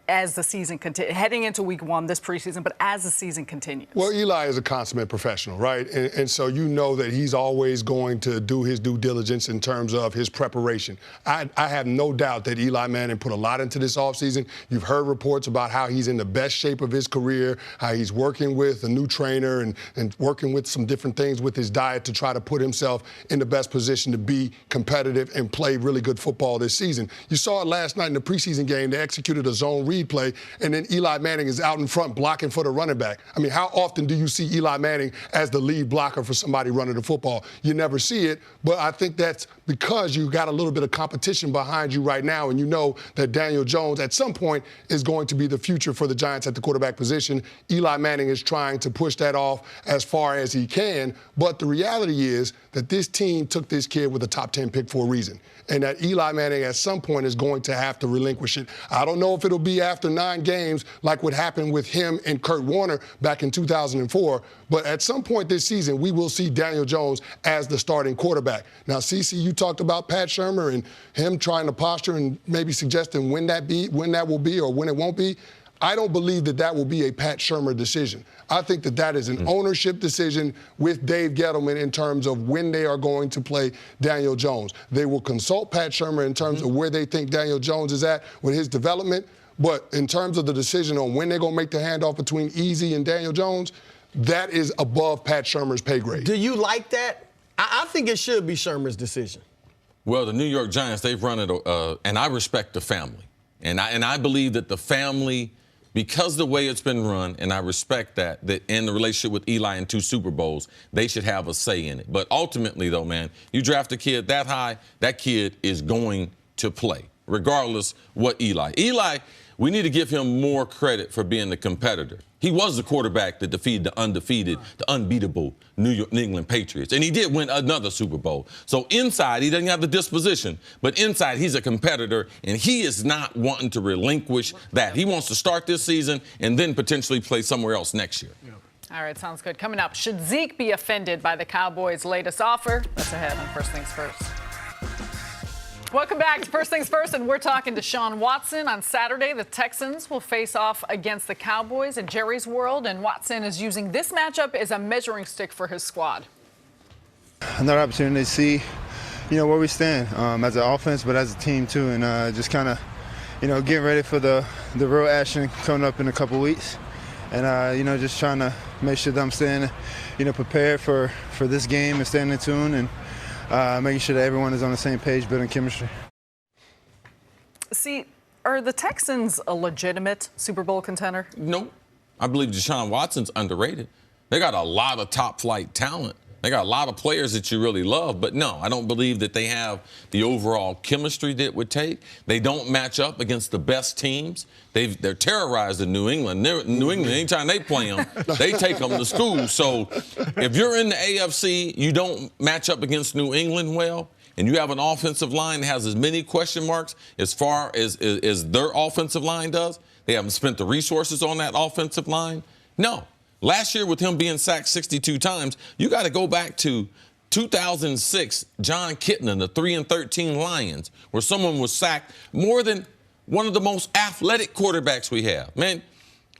as the season continues, heading into week 1 this preseason, but as the season continues? Well, Eli is a consummate professional, right? And so you know that he's always going to do his due diligence in terms of his preparation. I have no doubt that Eli Manning put a lot into this offseason. You've heard reports about how he's in the best shape of his career, how he's working with a new trainer and working with some different things with his diet to try to put himself in the best position to be competitive and play really good football this season. You saw it last night in the preseason game. They executed a zone read play, and then Eli Manning is out in front blocking for the running back. I mean, how often do you see Eli Manning as the lead blocker for somebody running the football? You never see it, but I think that's because you got a little bit of competition behind you right now, and you know that Daniel Jones at some point is going to be the future for the Giants at the quarterback position. Eli Manning is trying to push that off as far as he can, but the reality reality is that this team took this kid with a top 10 pick for a reason, and that Eli Manning at some point is going to have to relinquish it. I don't know if it'll be after 9 games like what happened with him and Kurt Warner back in 2004, but at some point this season, we will see Daniel Jones as the starting quarterback. Now, CeCe, you talked about Pat Shurmur and him trying to posture and maybe suggesting when that will be or when it won't be. I don't believe that will be a Pat Shurmur decision. I think that is an ownership decision with Dave Gettleman in terms of when they are going to play Daniel Jones. They will consult Pat Shurmur in terms of where they think Daniel Jones is at with his development, but in terms of the decision on when they're going to make the handoff between Easy and Daniel Jones, that is above Pat Shurmur's pay grade. Do you like that? I think it should be Shurmur's decision. Well, the New York Giants, they've run it, and I respect the family. And I believe that the family, because the way it's been run, and I respect that in the relationship with Eli in 2 Super Bowls, they should have a say in it. But ultimately, though, man, you draft a kid that high, that kid is going to play, regardless what Eli. Eli, we need to give him more credit for being the competitor. He was the quarterback that defeated the undefeated, the unbeatable New England Patriots. And he did win another Super Bowl. So inside, he doesn't have the disposition. But inside, he's a competitor, and he is not wanting to relinquish that. He wants to start this season and then potentially play somewhere else next year. Yeah. All right, sounds good. Coming up, should Zeke be offended by the Cowboys' latest offer? That's ahead on First Things First. Welcome back to First Things First, and we're talking to Deshaun Watson. On Saturday, the Texans will face off against the Cowboys in Jerry's world, and Watson is using this matchup as a measuring stick for his squad. Another opportunity to see, where we stand as an offense, but as a team too, and just kind of, getting ready for the real action coming up in a couple weeks, and just trying to make sure that I'm staying, prepared for this game and staying in tune and. Making sure that everyone is on the same page, building chemistry. See, are the Texans a legitimate Super Bowl contender? No. I believe Deshaun Watson's underrated. They got a lot of top-flight talent. They got a lot of players that you really love. But, no, I don't believe that they have the overall chemistry that it would take. They don't match up against the best teams. They're terrorized in New England. New England, anytime they play them, they take them to school. So if you're in the AFC, you don't match up against New England well, and you have an offensive line that has as many question marks as far as their offensive line does, they haven't spent the resources on that offensive line. No. Last year, with him being sacked 62 times, you got to go back to 2006, John Kitna, the 3-13 Lions, where someone was sacked more than one of the most athletic quarterbacks we have. Man,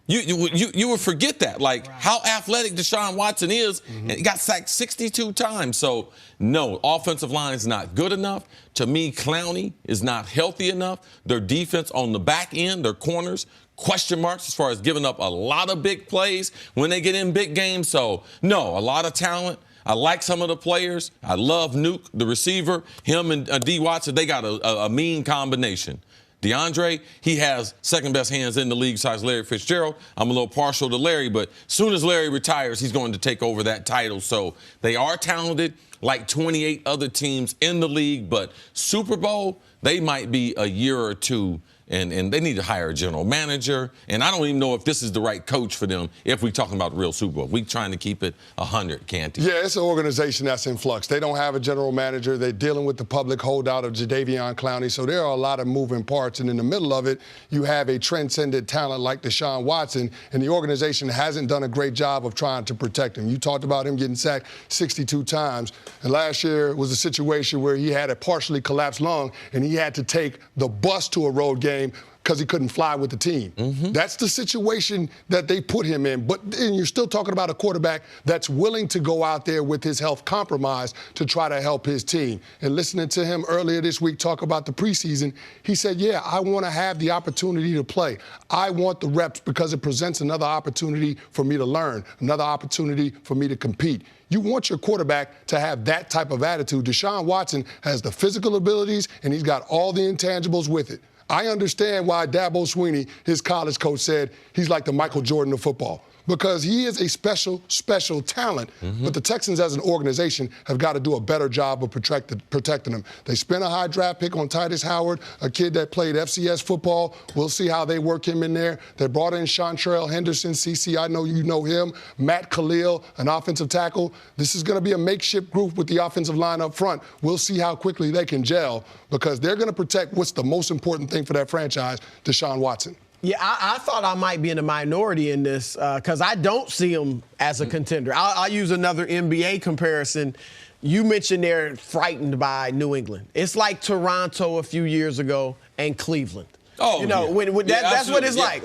you would forget that, like how athletic Deshaun Watson is, and he got sacked 62 times. So, no, offensive line is not good enough. To me, Clowney is not healthy enough. Their defense on the back end, their corners, question marks as far as giving up a lot of big plays when they get in big games. So, no, a lot of talent. I like some of the players. I love Nuke, the receiver. Him and D. Watson, they got a mean combination. DeAndre, he has second-best hands in the league besides Larry Fitzgerald. I'm a little partial to Larry, but as soon as Larry retires, he's going to take over that title. So they are talented, like 28 other teams in the league, but Super Bowl, they might be a year or two, and they need to hire a general manager. And I don't even know if this is the right coach for them if we're talking about real Super Bowl. We're trying to keep it 100, Canty. Yeah, it's an organization that's in flux. They don't have a general manager. They're dealing with the public holdout of Jadeveon Clowney. So there are a lot of moving parts. And in the middle of it, you have a transcendent talent like Deshaun Watson, and the organization hasn't done a great job of trying to protect him. You talked about him getting sacked 62 times. And last year was a situation where he had a partially collapsed lung, and he had to take the bus to a road game because he couldn't fly with the team. That's the situation that they put him in. But and you're still talking about a quarterback that's willing to go out there with his health compromised to try to help his team. And listening to him earlier this week talk about the preseason, he said, yeah, I want to have the opportunity to play. I want the reps because it presents another opportunity for me to learn, another opportunity for me to compete. You want your quarterback to have that type of attitude. Deshaun Watson has the physical abilities, and he's got all the intangibles with it. I understand why Dabo Swinney, his college coach, said he's like the Michael Jordan of football. because he is a special, special talent. But the Texans as an organization have got to do a better job of protecting him. They spent a high draft pick on Titus Howard, a kid that played FCS football. We'll see how they work him in there. They brought in Chantrell Henderson, CC, I know you know him. Matt Khalil, an offensive tackle. This is going to be a makeshift group with the offensive line up front. We'll see how quickly they can gel because they're going to protect what's the most important thing for that franchise, Deshaun Watson. Yeah, I thought I might be in the minority in this because I don't see him as a contender. I'll use another NBA comparison. You mentioned they're frightened by New England. It's like Toronto a few years ago and Cleveland. Oh, you know, yeah. That's what it's like.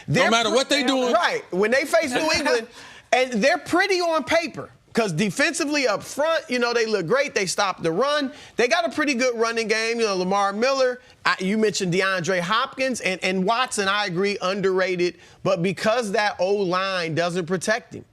No matter what they doing. Right. When they face New England, and they're pretty on paper. Because defensively up front, you know, they look great. They stop the run. They got a pretty good running game. You know, Lamar Miller, you mentioned DeAndre Hopkins, and Watson, I agree, underrated. But because that O-line doesn't protect him,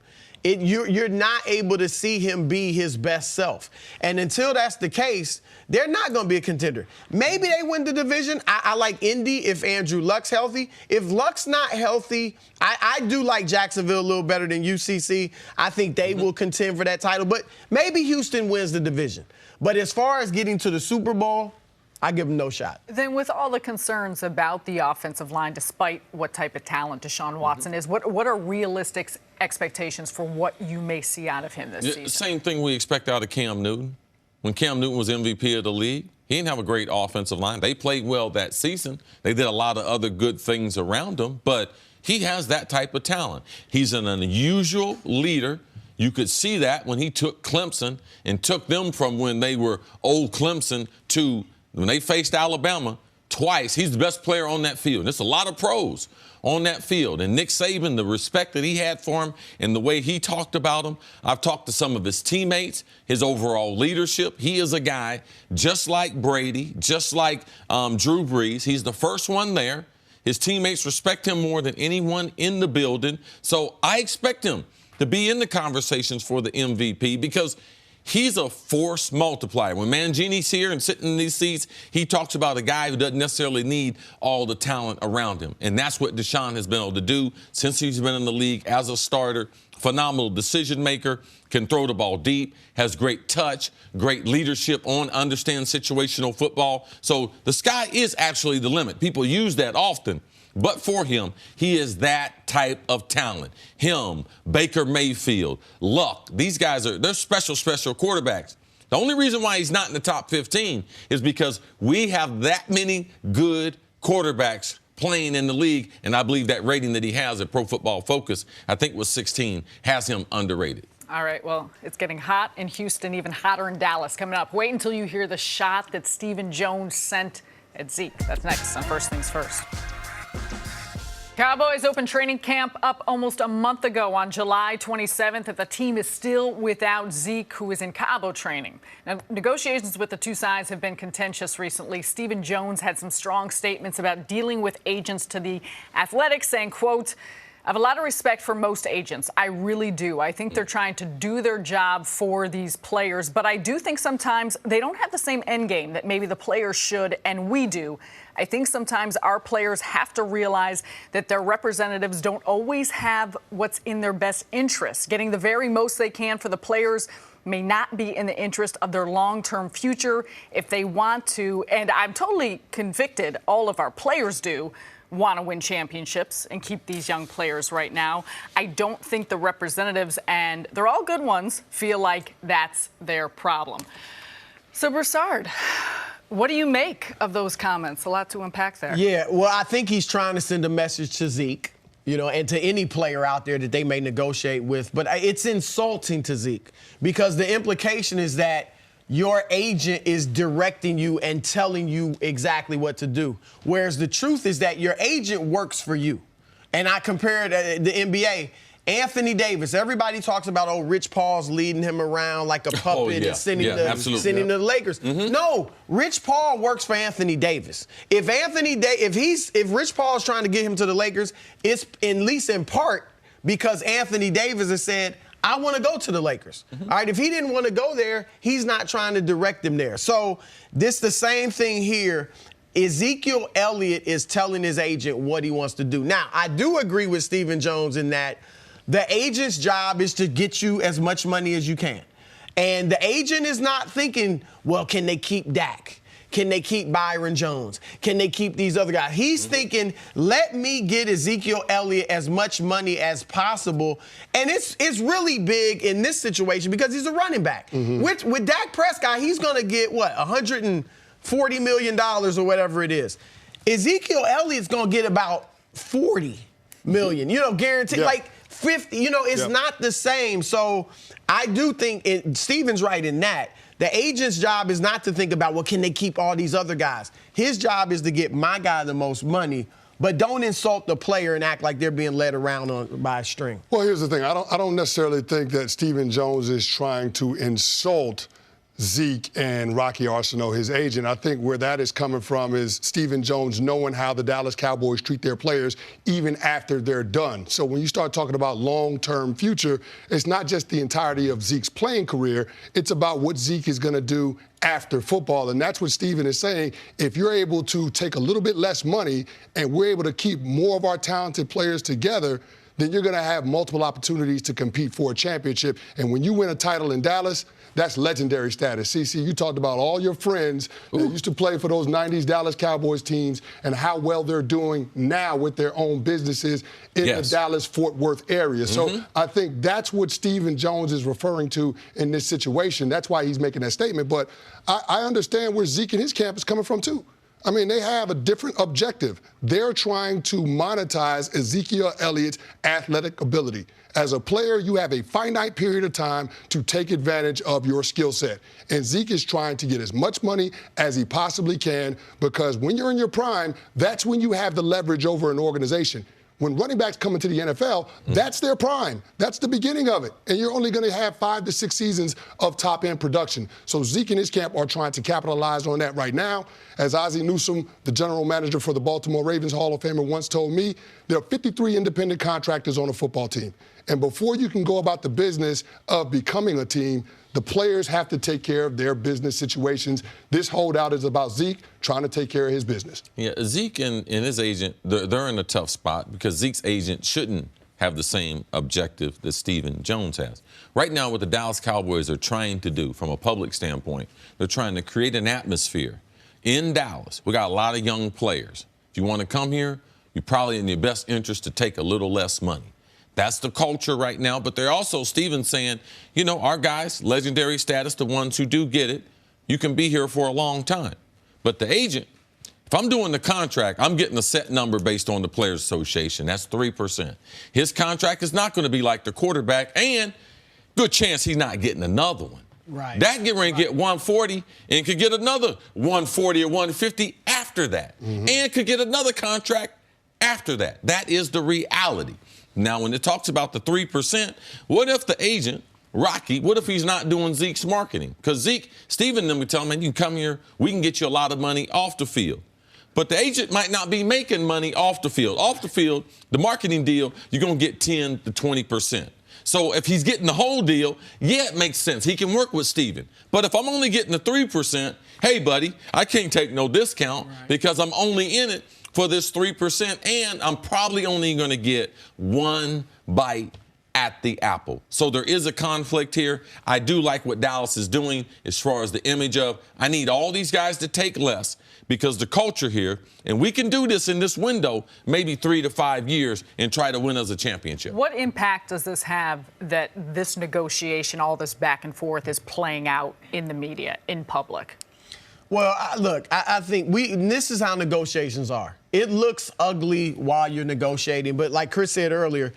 you're not able to see him be his best self. And until that's the case, they're not going to be a contender. Maybe they win the division. I like Indy if Andrew Luck's healthy. If Luck's not healthy, I do like Jacksonville a little better than UCC. I think they will contend for that title. But maybe Houston wins the division. But as far as getting to the Super Bowl, I give them no shot. Then with all the concerns about the offensive line, despite what type of talent Deshaun Watson is, what are realistic expectations for what you may see out of him this season? Same thing we expect out of Cam Newton. When Cam Newton was MVP of the league, he didn't have a great offensive line. They played well that season. They did a lot of other good things around him, but he has that type of talent. He's an unusual leader. You could see that when he took Clemson and took them from when they were old Clemson to when they faced Alabama twice. He's the best player on that field. There's a lot of pros on that field. And Nick Saban, the respect that he had for him and the way he talked about him. I've talked to some of his teammates, his overall leadership. He is a guy just like Brady, just like Drew Brees. He's the first one there. His teammates respect him more than anyone in the building. So I expect him to be in the conversations for the MVP because he's a force multiplier. When Mangini's here and sitting in these seats, he talks about a guy who doesn't necessarily need all the talent around him. And that's what Deshaun has been able to do since he's been in the league as a starter. Phenomenal decision maker, can throw the ball deep, has great touch, great leadership understands situational football. So the sky is actually the limit. People use that often. But for him, he is that type of talent. Him, Baker Mayfield, Luck, they're special quarterbacks. The only reason why he's not in the top 15 is because we have that many good quarterbacks playing in the league, and I believe that rating that he has at Pro Football Focus, I think was 16, has him underrated. All right, well, it's getting hot in Houston, even hotter in Dallas. Coming up, wait until you hear the shot that Stephen Jones sent at Zeke. That's next on First Things First. Cowboys opened training camp up almost a month ago on July 27th, and the team is still without Zeke, who is in Cabo training. Now, negotiations with the two sides have been contentious recently. Stephen Jones had some strong statements about dealing with agents to The Athletic, saying, quote, I have a lot of respect for most agents. I really do. I think they're trying to do their job for these players, but I do think sometimes they don't have the same end game that maybe the players should and we do. I think sometimes our players have to realize that their representatives don't always have what's in their best interest. Getting the very most they can for the players may not be in the interest of their long-term future if they want to. And I'm totally convicted, all of our players do want to win championships and keep these young players right now. I don't think the representatives, and they're all good ones, feel like that's their problem. So, Broussard, what do you make of those comments? A lot to unpack there. Yeah, well, I think he's trying to send a message to Zeke, you know, and to any player out there that they may negotiate with. But it's insulting to Zeke because the implication is that your agent is directing you and telling you exactly what to do. Whereas the truth is that your agent works for you. And I compare the NBA. Anthony Davis, everybody talks about, Rich Paul's leading him around like a puppet and sending him to the Lakers. Mm-hmm. No, Rich Paul works for Anthony Davis. If Rich Paul is trying to get him to the Lakers, it's at least in part because Anthony Davis has said, I want to go to the Lakers. Mm-hmm. All right, if he didn't want to go there, he's not trying to direct him there. So this the same thing here. Ezekiel Elliott is telling his agent what he wants to do. Now, I do agree with Stephen Jones in that the agent's job is to get you as much money as you can. And the agent is not thinking, well, can they keep Dak? Can they keep Byron Jones? Can they keep these other guys? He's thinking, let me get Ezekiel Elliott as much money as possible. And it's really big in this situation because he's a running back. With Dak Prescott, he's going to get, what, $140 million or whatever it is. Ezekiel Elliott's going to get about $40 million, guaranteed. Like 50, it's not the same. So I do think Stephen's right in that. The agent's job is not to think about, well, can they keep all these other guys? His job is to get my guy the most money, but don't insult the player and act like they're being led around by a string. Well, here's the thing. I don't necessarily think that Stephen Jones is trying to insult Zeke and Rocky Arsenault, his agent. I think where that is coming from is Stephen Jones knowing how the Dallas Cowboys treat their players even after they're done. So when you start talking about long-term future, it's not just the entirety of Zeke's playing career. It's about what Zeke is going to do after football. And that's what Stephen is saying. If you're able to take a little bit less money and we're able to keep more of our talented players together, then you're going to have multiple opportunities to compete for a championship. And when you win a title in Dallas, that's legendary status. CC, you talked about all your friends that used to play for those 90s Dallas Cowboys teams and how well they're doing now with their own businesses in the Dallas-Fort Worth area. So I think that's what Stephen Jones is referring to in this situation. That's why he's making that statement. But I understand where Zeke and his camp is coming from, too. I mean, they have a different objective. They're trying to monetize Ezekiel Elliott's athletic ability. As a player, you have a finite period of time to take advantage of your skill set. And Zeke is trying to get as much money as he possibly can because when you're in your prime, that's when you have the leverage over an organization. When running backs come into the NFL, that's their prime. That's the beginning of it. And you're only going to have 5 to 6 seasons of top-end production. So Zeke and his camp are trying to capitalize on that right now. As Ozzie Newsome, the general manager for the Baltimore Ravens Hall of Famer, once told me, there are 53 independent contractors on a football team. And before you can go about the business of becoming a team, the players have to take care of their business situations. This holdout is about Zeke trying to take care of his business. Yeah, Zeke and his agent, they're in a tough spot because Zeke's agent shouldn't have the same objective that Stephen Jones has. Right now, what the Dallas Cowboys are trying to do from a public standpoint, they're trying to create an atmosphere in Dallas. We got a lot of young players. If you want to come here, you're probably in your best interest to take a little less money. That's the culture right now. But they're also, Stephen's saying, our guys, legendary status, the ones who do get it, you can be here for a long time. But the agent, if I'm doing the contract, I'm getting a set number based on the Players Association. That's 3%. His contract is not going to be like the quarterback, and good chance he's not getting another one. Right. That get ready to get 140 and could get another 140 or 150 after that. And could get another contract after that. That is the reality. Now, when it talks about the 3%, what if the agent, Rocky, what if he's not doing Zeke's marketing? Because Zeke, Stephen and them would tell him, man, you can come here, we can get you a lot of money off the field. But the agent might not be making money off the field. Off the field, the marketing deal, you're going to get 10 to 20%. So if he's getting the whole deal, yeah, it makes sense. He can work with Stephen. But if I'm only getting the 3%, hey, buddy, I can't take no discount because I'm only in it for this 3%, and I'm probably only going to get one bite at the apple. So there is a conflict here. I do like what Dallas is doing as far as the image of, I need all these guys to take less because the culture here, and we can do this in this window, maybe 3 to 5 years, and try to win us a championship. What impact does this have that this negotiation, all this back and forth is playing out in the media, in public? Well, look, I think this is how negotiations are. It looks ugly while you're negotiating, but like Cris said earlier,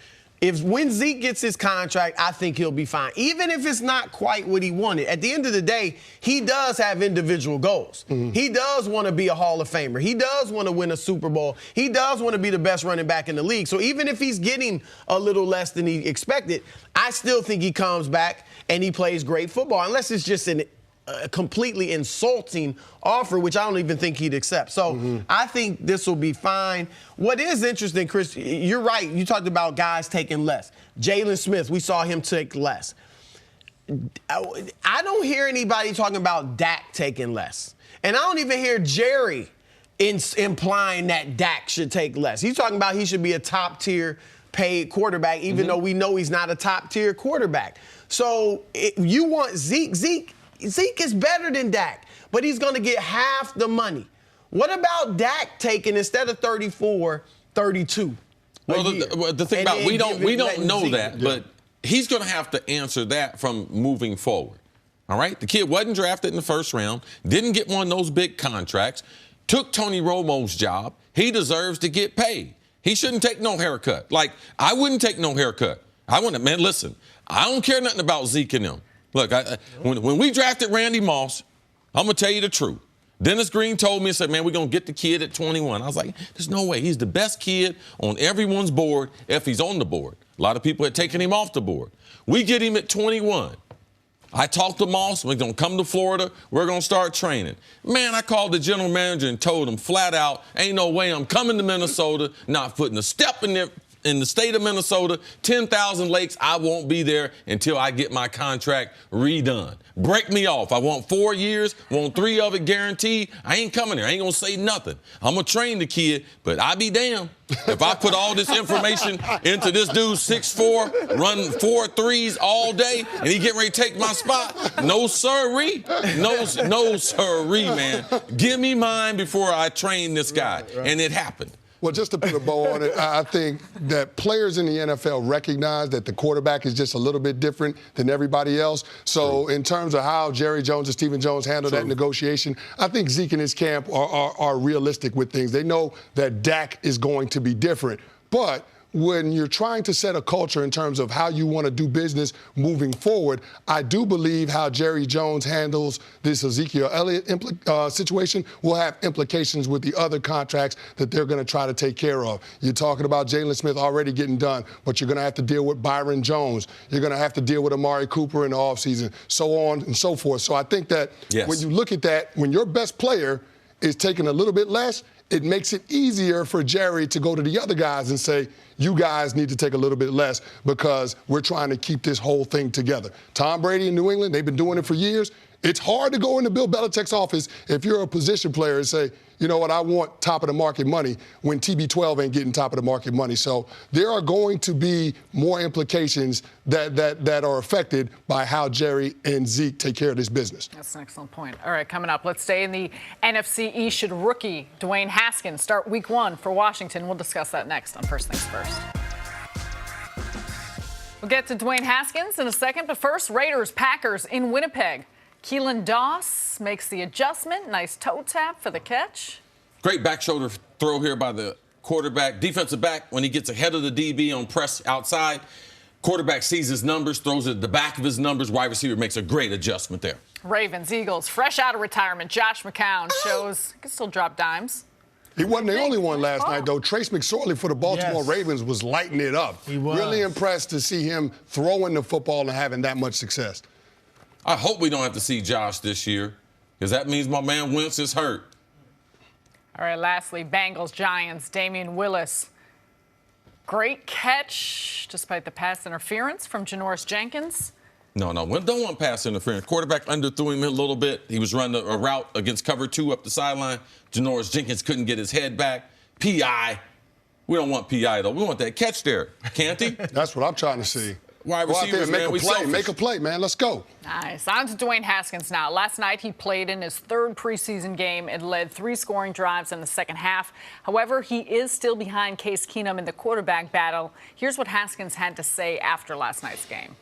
when Zeke gets his contract, I think he'll be fine. Even if it's not quite what he wanted. At the end of the day, he does have individual goals. He does want to be a Hall of Famer. He does want to win a Super Bowl. He does want to be the best running back in the league. So even if he's getting a little less than he expected, I still think he comes back and he plays great football, unless it's just a completely insulting offer, which I don't even think he'd accept. So I think this will be fine. What is interesting, Cris, you're right. You talked about guys taking less. Jalen Smith, we saw him take less. I don't hear anybody talking about Dak taking less. And I don't even hear Jerry implying that Dak should take less. He's talking about he should be a top-tier paid quarterback, even though we know he's not a top-tier quarterback. So you want Zeke. Zeke is better than Dak, but he's going to get half the money. What about Dak taking, instead of 34, 32? Well, the thing about we don't know that, but he's going to have to answer that from moving forward. All right? The kid wasn't drafted in the first round, didn't get one of those big contracts, took Tony Romo's job. He deserves to get paid. He shouldn't take no haircut. Like, I wouldn't take no haircut. Man, listen, I don't care nothing about Zeke and them. Look, when we drafted Randy Moss, I'm going to tell you the truth. Dennis Green told me and said, man, we're going to get the kid at 21. I was like, there's no way. He's the best kid on everyone's board if he's on the board. A lot of people had taken him off the board. We get him at 21. I talked to Moss. We're going to come to Florida. We're going to start training. Man, I called the general manager and told him flat out, ain't no way I'm coming to Minnesota, not putting a step in there. In the state of Minnesota, 10,000 lakes, I won't be there until I get my contract redone. Break me off. I want 4 years, want 3 of it guaranteed. I ain't coming there. I ain't going to say nothing. I'm going to train the kid, but I be damned if I put all this information into this dude 6'4", run 4 threes all day, and he getting ready to take my spot. No sirree. No sirree, man. Give me mine before I train this guy. Right. And it happened. Well, just to put a bow on it, I think that players in the NFL recognize that the quarterback is just a little bit different than everybody else. So in terms of how Jerry Jones and Stephen Jones handle that negotiation, I think Zeke and his camp are realistic with things. They know that Dak is going to be different. But when you're trying to set a culture in terms of how you want to do business moving forward, I do believe how Jerry Jones handles this Ezekiel Elliott situation will have implications with the other contracts that they're going to try to take care of. You're talking about Jalen Smith already getting done, but you're going to have to deal with Byron Jones. You're going to have to deal with Amari Cooper in the offseason, so on and so forth. So I think that when you look at that, when your best player is taking a little bit less, it makes it easier for Jerry to go to the other guys and say, you guys need to take a little bit less because we're trying to keep this whole thing together. Tom Brady in New England, they've been doing it for years. It's hard to go into Bill Belichick's office if you're a position player and say, you know what, I want top of the market money when TB12 ain't getting top of the market money. So there are going to be more implications that are affected by how Jerry and Zeke take care of this business. That's an excellent point. All right, coming up, let's stay in the NFC East. Should rookie Dwayne Haskins start week 1 for Washington? We'll discuss that next on First Things First. We'll get to Dwayne Haskins in a second, but first, Raiders, Packers in Winnipeg. Keelan Doss makes the adjustment. Nice toe tap for the catch. Great back shoulder throw here by the quarterback. Defensive back, when he gets ahead of the DB on press outside, quarterback sees his numbers, throws it at the back of his numbers. Wide receiver makes a great adjustment there. Ravens, Eagles, fresh out of retirement. Josh McCown shows he can still drop dimes. He wasn't the only one last night, though. Trace McSorley for the Baltimore Ravens was lighting it up. He was. Really impressed to see him throwing the football and having that much success. I hope we don't have to see Josh this year, because that means my man Wentz is hurt. All right, lastly, Bengals, Giants, Damian Willis. Great catch, despite the pass interference from Janoris Jenkins. No, we don't want pass interference. Quarterback underthrew him a little bit. He was running a route against cover 2 up the sideline. Janoris Jenkins couldn't get his head back. PI. We don't want PI, though. We want that catch there, can't he? That's what I'm trying to see. Wide receivers, man, make a play, man. Let's go. Nice. On to Dwayne Haskins now. Last night, he played in his 3rd preseason game and led 3 scoring drives in the second half. However, he is still behind Case Keenum in the quarterback battle. Here's what Haskins had to say after last night's game.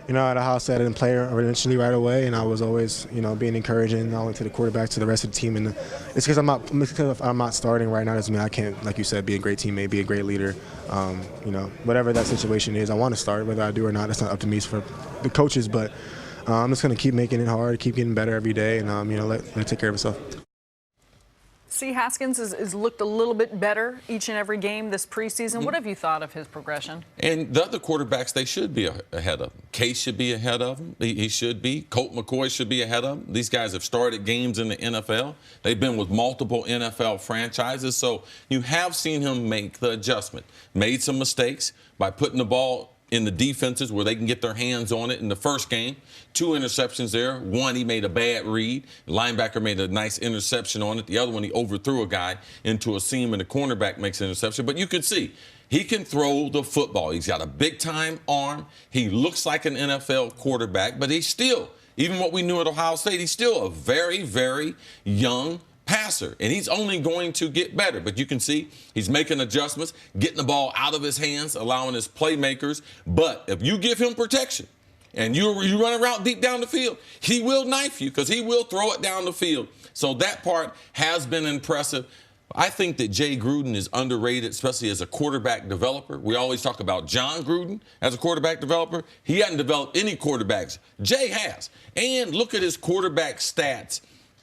You know, at a house I didn't play eventually right away, and I was always, being encouraging not only to the quarterback, to the rest of the team. And it's because I'm not starting right now doesn't mean I can't, like you said, be a great teammate, be a great leader. Whatever that situation is, I want to start, whether I do or not. That's not up to me. It's for the coaches. But I'm just going to keep making it hard, keep getting better every day, and let it take care of itself. See, Haskins has looked a little bit better each and every game this preseason. What have you thought of his progression? And the other quarterbacks, they should be ahead of him. Case should be ahead of him. He should be. Colt McCoy should be ahead of him. These guys have started games in the NFL. They've been with multiple NFL franchises. So you have seen him make the adjustment. Made some mistakes by putting the ball in the defenses where they can get their hands on it. In the first game, 2 interceptions there. One, he made a bad read. The linebacker made a nice interception on it. The other one, he overthrew a guy into a seam, and the cornerback makes an interception. But you can see, he can throw the football. He's got a big-time arm. He looks like an NFL quarterback, but he's still, even what we knew at Ohio State, he's still a very, very young passer, and he's only going to get better. But you can see he's making adjustments, getting the ball out of his hands, allowing his playmakers. But if you give him protection and you run a route deep down the field, he will knife you because he will throw it down the field. So that part has been impressive. I think that Jay Gruden is underrated, especially as a quarterback developer. We always talk about John Gruden as a quarterback developer. He hasn't developed any quarterbacks. Jay has. And look at his quarterback stats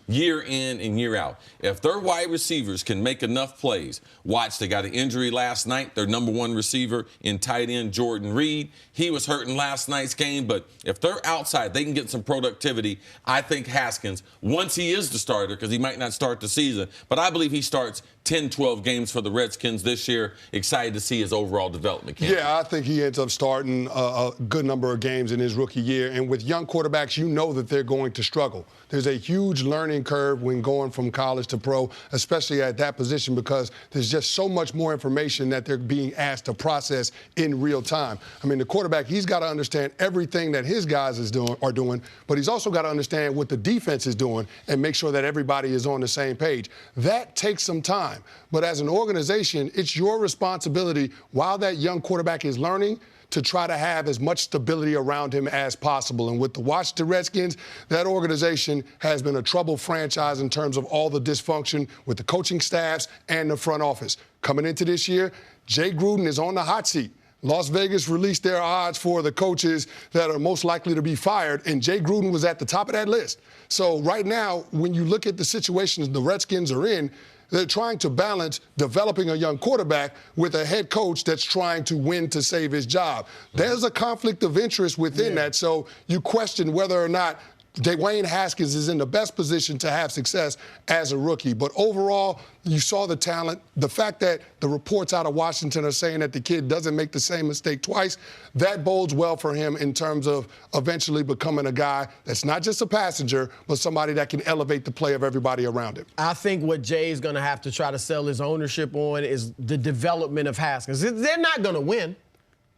year in and year out. If their wide receivers can make enough plays, watch, they got an injury last night. Their number 1 receiver in tight end, Jordan Reed, he was hurt in last night's game. But if they're outside, they can get some productivity. I think Haskins, once he is the starter, because he might not start the season, but I believe he starts 10, 12 games for the Redskins this year. Excited to see his overall development camp. Yeah, I think he ends up starting a good number of games in his rookie year. And with young quarterbacks, you know that they're going to struggle. There's a huge learning curve when going from college to pro, especially at that position, because there's just so much more information that they're being asked to process in real time. I mean, the quarterback, he's got to understand everything that his guys are doing, but he's also got to understand what the defense is doing and make sure that everybody is on the same page. That takes some time. But as an organization, it's your responsibility while that young quarterback is learning to try to have as much stability around him as possible. And with the Washington Redskins, that organization has been a troubled franchise in terms of all the dysfunction with the coaching staffs and the front office. Coming into this year, Jay Gruden is on the hot seat. Las Vegas released their odds for the coaches that are most likely to be fired, and Jay Gruden was at the top of that list. So right now, when you look at the situations the Redskins are in, they're trying to balance developing a young quarterback with a head coach that's trying to win to save his job. There's a conflict of interest within that, so you question whether or not Dwayne Haskins is in the best position to have success as a rookie. But overall, you saw the talent. The fact that the reports out of Washington are saying that the kid doesn't make the same mistake twice, that bodes well for him in terms of eventually becoming a guy that's not just a passenger, but somebody that can elevate the play of everybody around him. I think what Jay's going to have to try to sell his ownership on is the development of Haskins. They're not going to win.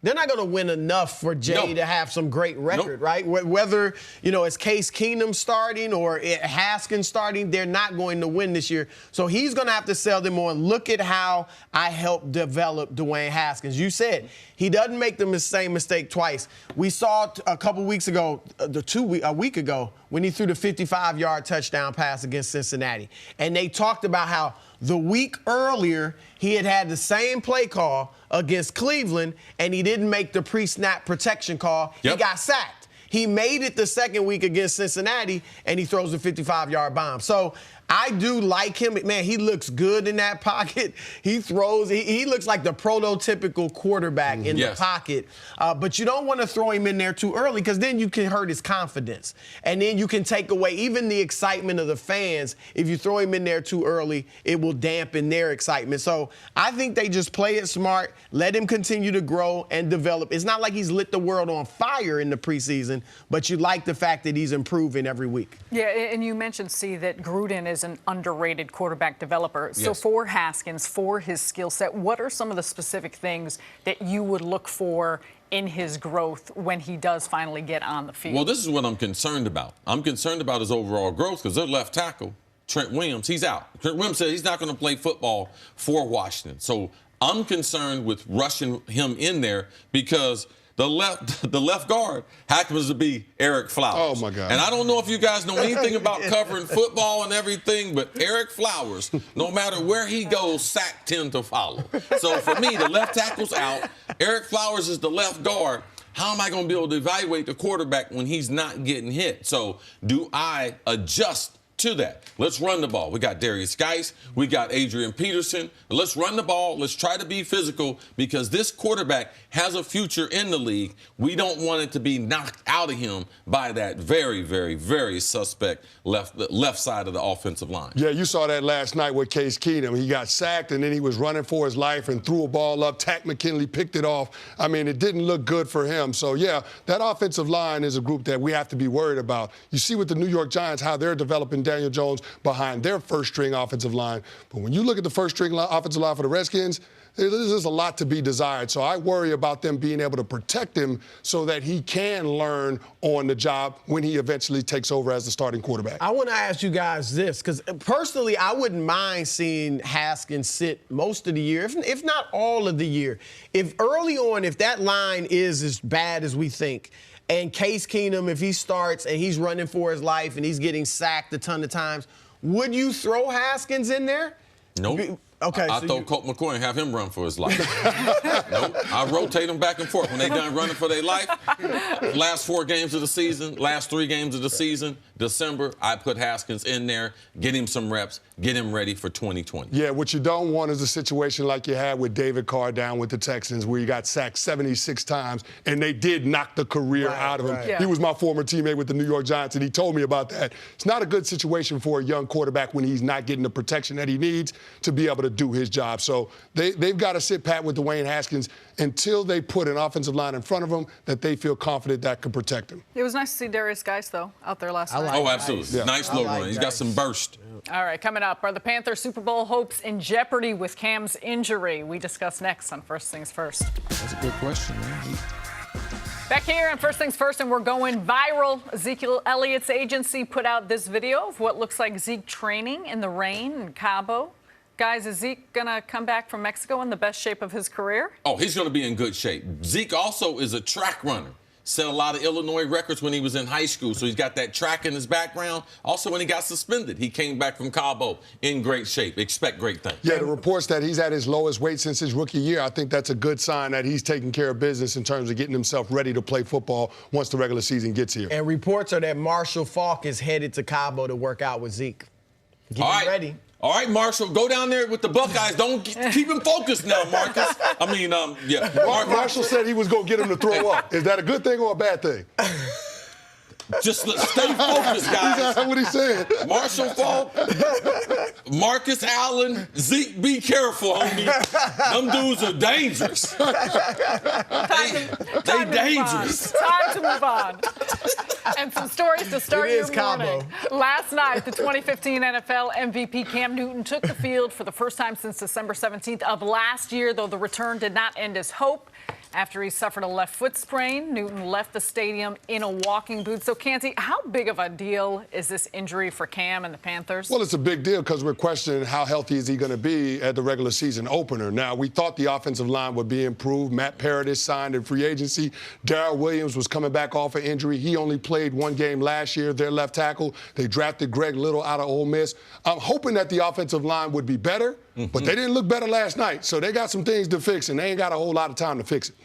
They're not going to win enough for Jay to have some great record, right? Whether, it's Case Keenum starting or Haskins starting, they're not going to win this year. So he's going to have to sell them on, look at how I helped develop Dwayne Haskins. You said he doesn't make the same mistake twice. We saw a couple weeks ago, a week ago, when he threw the 55-yard touchdown pass against Cincinnati. And they talked about how the week earlier he had the same play call against Cleveland, and he didn't make the pre-snap protection call. He got sacked. He made it the second week against Cincinnati, and he throws a 55-yard bomb. So I do like him. Man, he looks good in that pocket. He throws. He looks like the prototypical quarterback in the pocket. But you don't want to throw him in there too early because then you can hurt his confidence. And then you can take away even the excitement of the fans. If you throw him in there too early, it will dampen their excitement. So I think they just play it smart, let him continue to grow and develop. It's not like he's lit the world on fire in the preseason, but you like the fact that he's improving every week. Yeah, and you mentioned, C, that Gruden is an underrated quarterback developer. So for Haskins, for his skill set, what are some of the specific things that you would look for in his growth when he does finally get on the field? Well, this is what I'm concerned about. I'm concerned about his overall growth because their left tackle, Trent Williams, he's out. Trent Williams said he's not going to play football for Washington. So I'm concerned with rushing him in there because the left guard happens to be Eric Flowers. Oh, my God. And I don't know if you guys know anything about covering football and everything, but Eric Flowers, no matter where he goes, sack tend to follow. So for me, the left tackle's out. Eric Flowers is the left guard. How am I going to be able to evaluate the quarterback when he's not getting hit? So do I adjust to that. Let's run the ball. We got Darius Geis. We got Adrian Peterson. Let's run the ball. Let's try to be physical because this quarterback has a future in the league. We don't want it to be knocked out of him by that very, very, very suspect left side of the offensive line. Yeah, you saw that last night with Case Keenum. He got sacked, and then he was running for his life and threw a ball up. Tack McKinley picked it off. I mean, it didn't look good for him. So, yeah, that offensive line is a group that we have to be worried about. You see with the New York Giants how they're developing Daniel Jones behind their first-string offensive line. But when you look at the first-string offensive line for the Redskins, there's a lot to be desired. So I worry about them being able to protect him so that he can learn on the job when he eventually takes over as the starting quarterback. I want to ask you guys this, because personally, I wouldn't mind seeing Haskins sit most of the year, if not all of the year. If early on, if that line is as bad as we think, and Case Keenum, if he starts and he's running for his life and he's getting sacked a ton of times, would you throw Haskins in there? Nope. Okay, I throw Colt McCoy and have him run for his life. Nope. I rotate them back and forth. When they done running for their life, last 4 games of the season, last 3 games of the season, December, I put Haskins in there, get him some reps, get him ready for 2020. Yeah, what you don't want is a situation like you had with David Carr down with the Texans where he got sacked 76 times, and they did knock the career out of him. Right. Yeah. He was my former teammate with the New York Giants, and he told me about that. It's not a good situation for a young quarterback when he's not getting the protection that he needs to be able to do his job. So they've got to sit pat with Dwayne Haskins until they put an offensive line in front of him that they feel confident that can protect him. It was nice to see Darius Geis, though, out there last night. Oh, absolutely. Yeah. Nice little run. He's got some burst. All right, coming up, are the Panthers' Super Bowl hopes in jeopardy with Cam's injury? We discuss next on First Things First. That's a good question, man. Back here on First Things First, and we're going viral. Ezekiel Elliott's agency put out this video of what looks like Zeke training in the rain in Cabo. Guys, is Zeke going to come back from Mexico in the best shape of his career? Oh, he's going to be in good shape. Zeke also is a track runner. Set a lot of Illinois records when he was in high school, so he's got that track in his background. Also, when he got suspended, he came back from Cabo in great shape. Expect great things. Yeah, the reports that he's at his lowest weight since his rookie year, I think that's a good sign that he's taking care of business in terms of getting himself ready to play football once the regular season gets here. And reports are that Marshall Faulk is headed to Cabo to work out with Zeke. Get All him right. ready. All right, Marshall, go down there with the Buckeyes. Don't keep him focused now, Marcus. Yeah. Marshall said he was going to get him to throw up. Is that a good thing or a bad thing? Just stay focused, guys. That's what he said. Marshall Faulk, Marcus Allen, Zeke, be careful, homie. Them dudes are dangerous. They dangerous. Time to move on. And some stories to start It your is Cabo. morning. Last night, the 2015 NFL MVP Cam Newton took the field for the first time since December 17th of last year, though the return did not end his hope. After he suffered a left foot sprain, Newton left the stadium in a walking boot. So, Canty, how big of a deal is this injury for Cam and the Panthers? Well, it's a big deal because we're questioning how healthy is he going to be at the regular season opener. Now, we thought the offensive line would be improved. Matt Paradis signed in free agency. Darrell Williams was coming back off an injury. He only played 1 game last year, their left tackle. They drafted Greg Little out of Ole Miss. I'm hoping that the offensive line would be better, but they didn't look better last night. So they got some things to fix, and they ain't got a whole lot of time to fix it.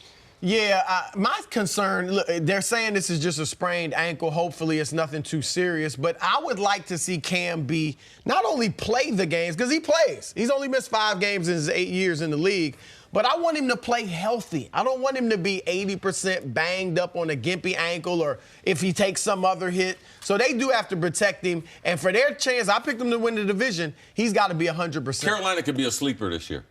Yeah, my concern, look, they're saying this is just a sprained ankle. Hopefully it's nothing too serious. But I would like to see Cam be not only play the games, because he plays. He's only missed 5 games in his 8 years in the league. But I want him to play healthy. I don't want him to be 80% banged up on a gimpy ankle or if he takes some other hit. So they do have to protect him. And for their chance, I picked him to win the division. He's got to be 100%. Carolina could be a sleeper this year.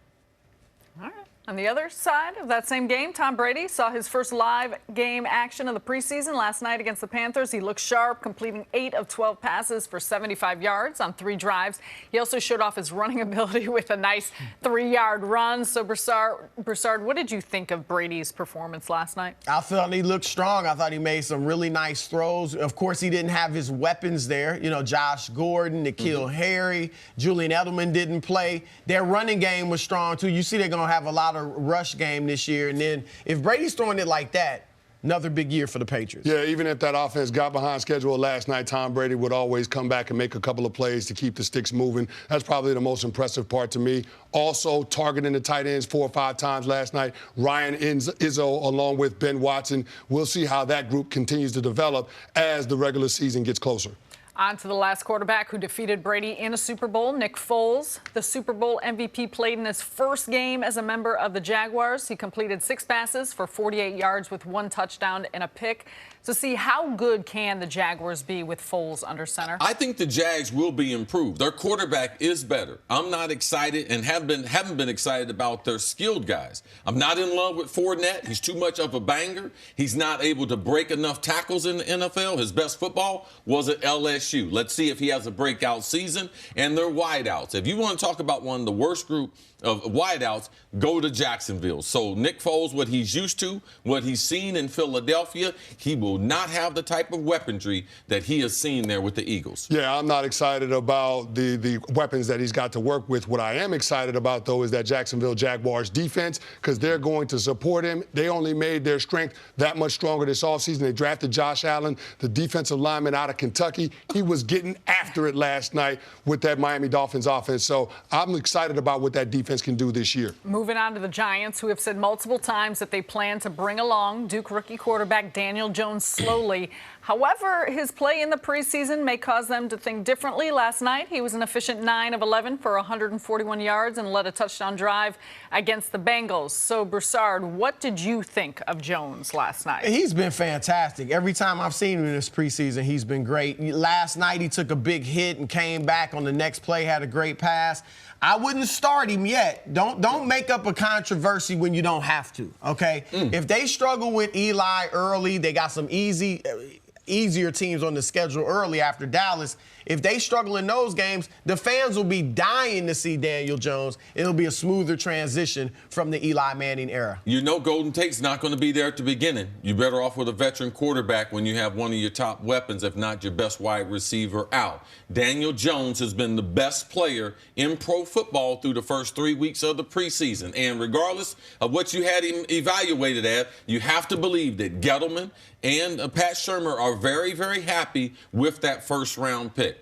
All right. On the other side of that same game, Tom Brady saw his first live game action of the preseason last night against the Panthers. He looked sharp, completing 8 of 12 passes for 75 yards on 3 drives. He also showed off his running ability with a nice 3-yard run. So, Broussard, what did you think of Brady's performance last night? I thought he looked strong. I thought he made some really nice throws. Of course, he didn't have his weapons there. You know, Josh Gordon, N'Keal Harry, Julian Edelman didn't play. Their running game was strong, too. You see they're going to have a lot of rush game this year. And then if Brady's throwing it like that, another big year for the Patriots. Yeah, even if that offense got behind schedule last night, Tom Brady would always come back and make a couple of plays to keep the sticks moving. That's probably the most impressive part to me. Also, targeting the tight ends 4 or 5 times last night. Ryan Izzo along with Ben Watson. We'll see how that group continues to develop as the regular season gets closer. On to the last quarterback who defeated Brady in a Super Bowl, Nick Foles. The Super Bowl MVP played in his first game as a member of the Jaguars. He completed 6 passes for 48 yards with 1 touchdown and a pick. So see, how good can the Jaguars be with Foles under center? I think the Jags will be improved. Their quarterback is better. I'm not excited and haven't been excited about their skilled guys. I'm not in love with Fournette. He's too much of a banger. He's not able to break enough tackles in the NFL. His best football was at LSU. Let's see if he has a breakout season. And their wideouts. If you want to talk about one of the worst group of wideouts, go to Jacksonville. So Nick Foles, what he's used to, what he's seen in Philadelphia, he will not have the type of weaponry that he has seen there with the Eagles. Yeah, I'm not excited about the weapons that he's got to work with. What I am excited about, though, is that Jacksonville Jaguars defense, because they're going to support him. They only made their strength that much stronger this offseason. They drafted Josh Allen, the defensive lineman out of Kentucky. He was getting after it last night with that Miami Dolphins offense. So I'm excited about what that defense can do this year. Moving on to the Giants, who have said multiple times that they plan to bring along Duke rookie quarterback Daniel Jones slowly. However, his play in the preseason may cause them to think differently. Last night, he was an efficient 9 of 11 for 141 yards and led a touchdown drive against the Bengals. So, Broussard, what did you think of Jones last night? He's been fantastic. Every time I've seen him in this preseason, he's been great. Last night, he took a big hit and came back on the next play, had a great pass. I wouldn't start him yet. Don't make up a controversy when you don't have to, okay? If they struggle with Eli early, they got some easier teams on the schedule early after Dallas. If they struggle in those games, the fans will be dying to see Daniel Jones. It'll be a smoother transition from the Eli Manning era. You know Golden Tate's not going to be there at the beginning. You're better off with a veteran quarterback when you have one of your top weapons, if not your best wide receiver, out. Daniel Jones has been the best player in pro football through the first 3 weeks of the preseason. And regardless of what you had him evaluated at, you have to believe that Gettleman and Pat Shurmur are very, very happy with that first-round pick.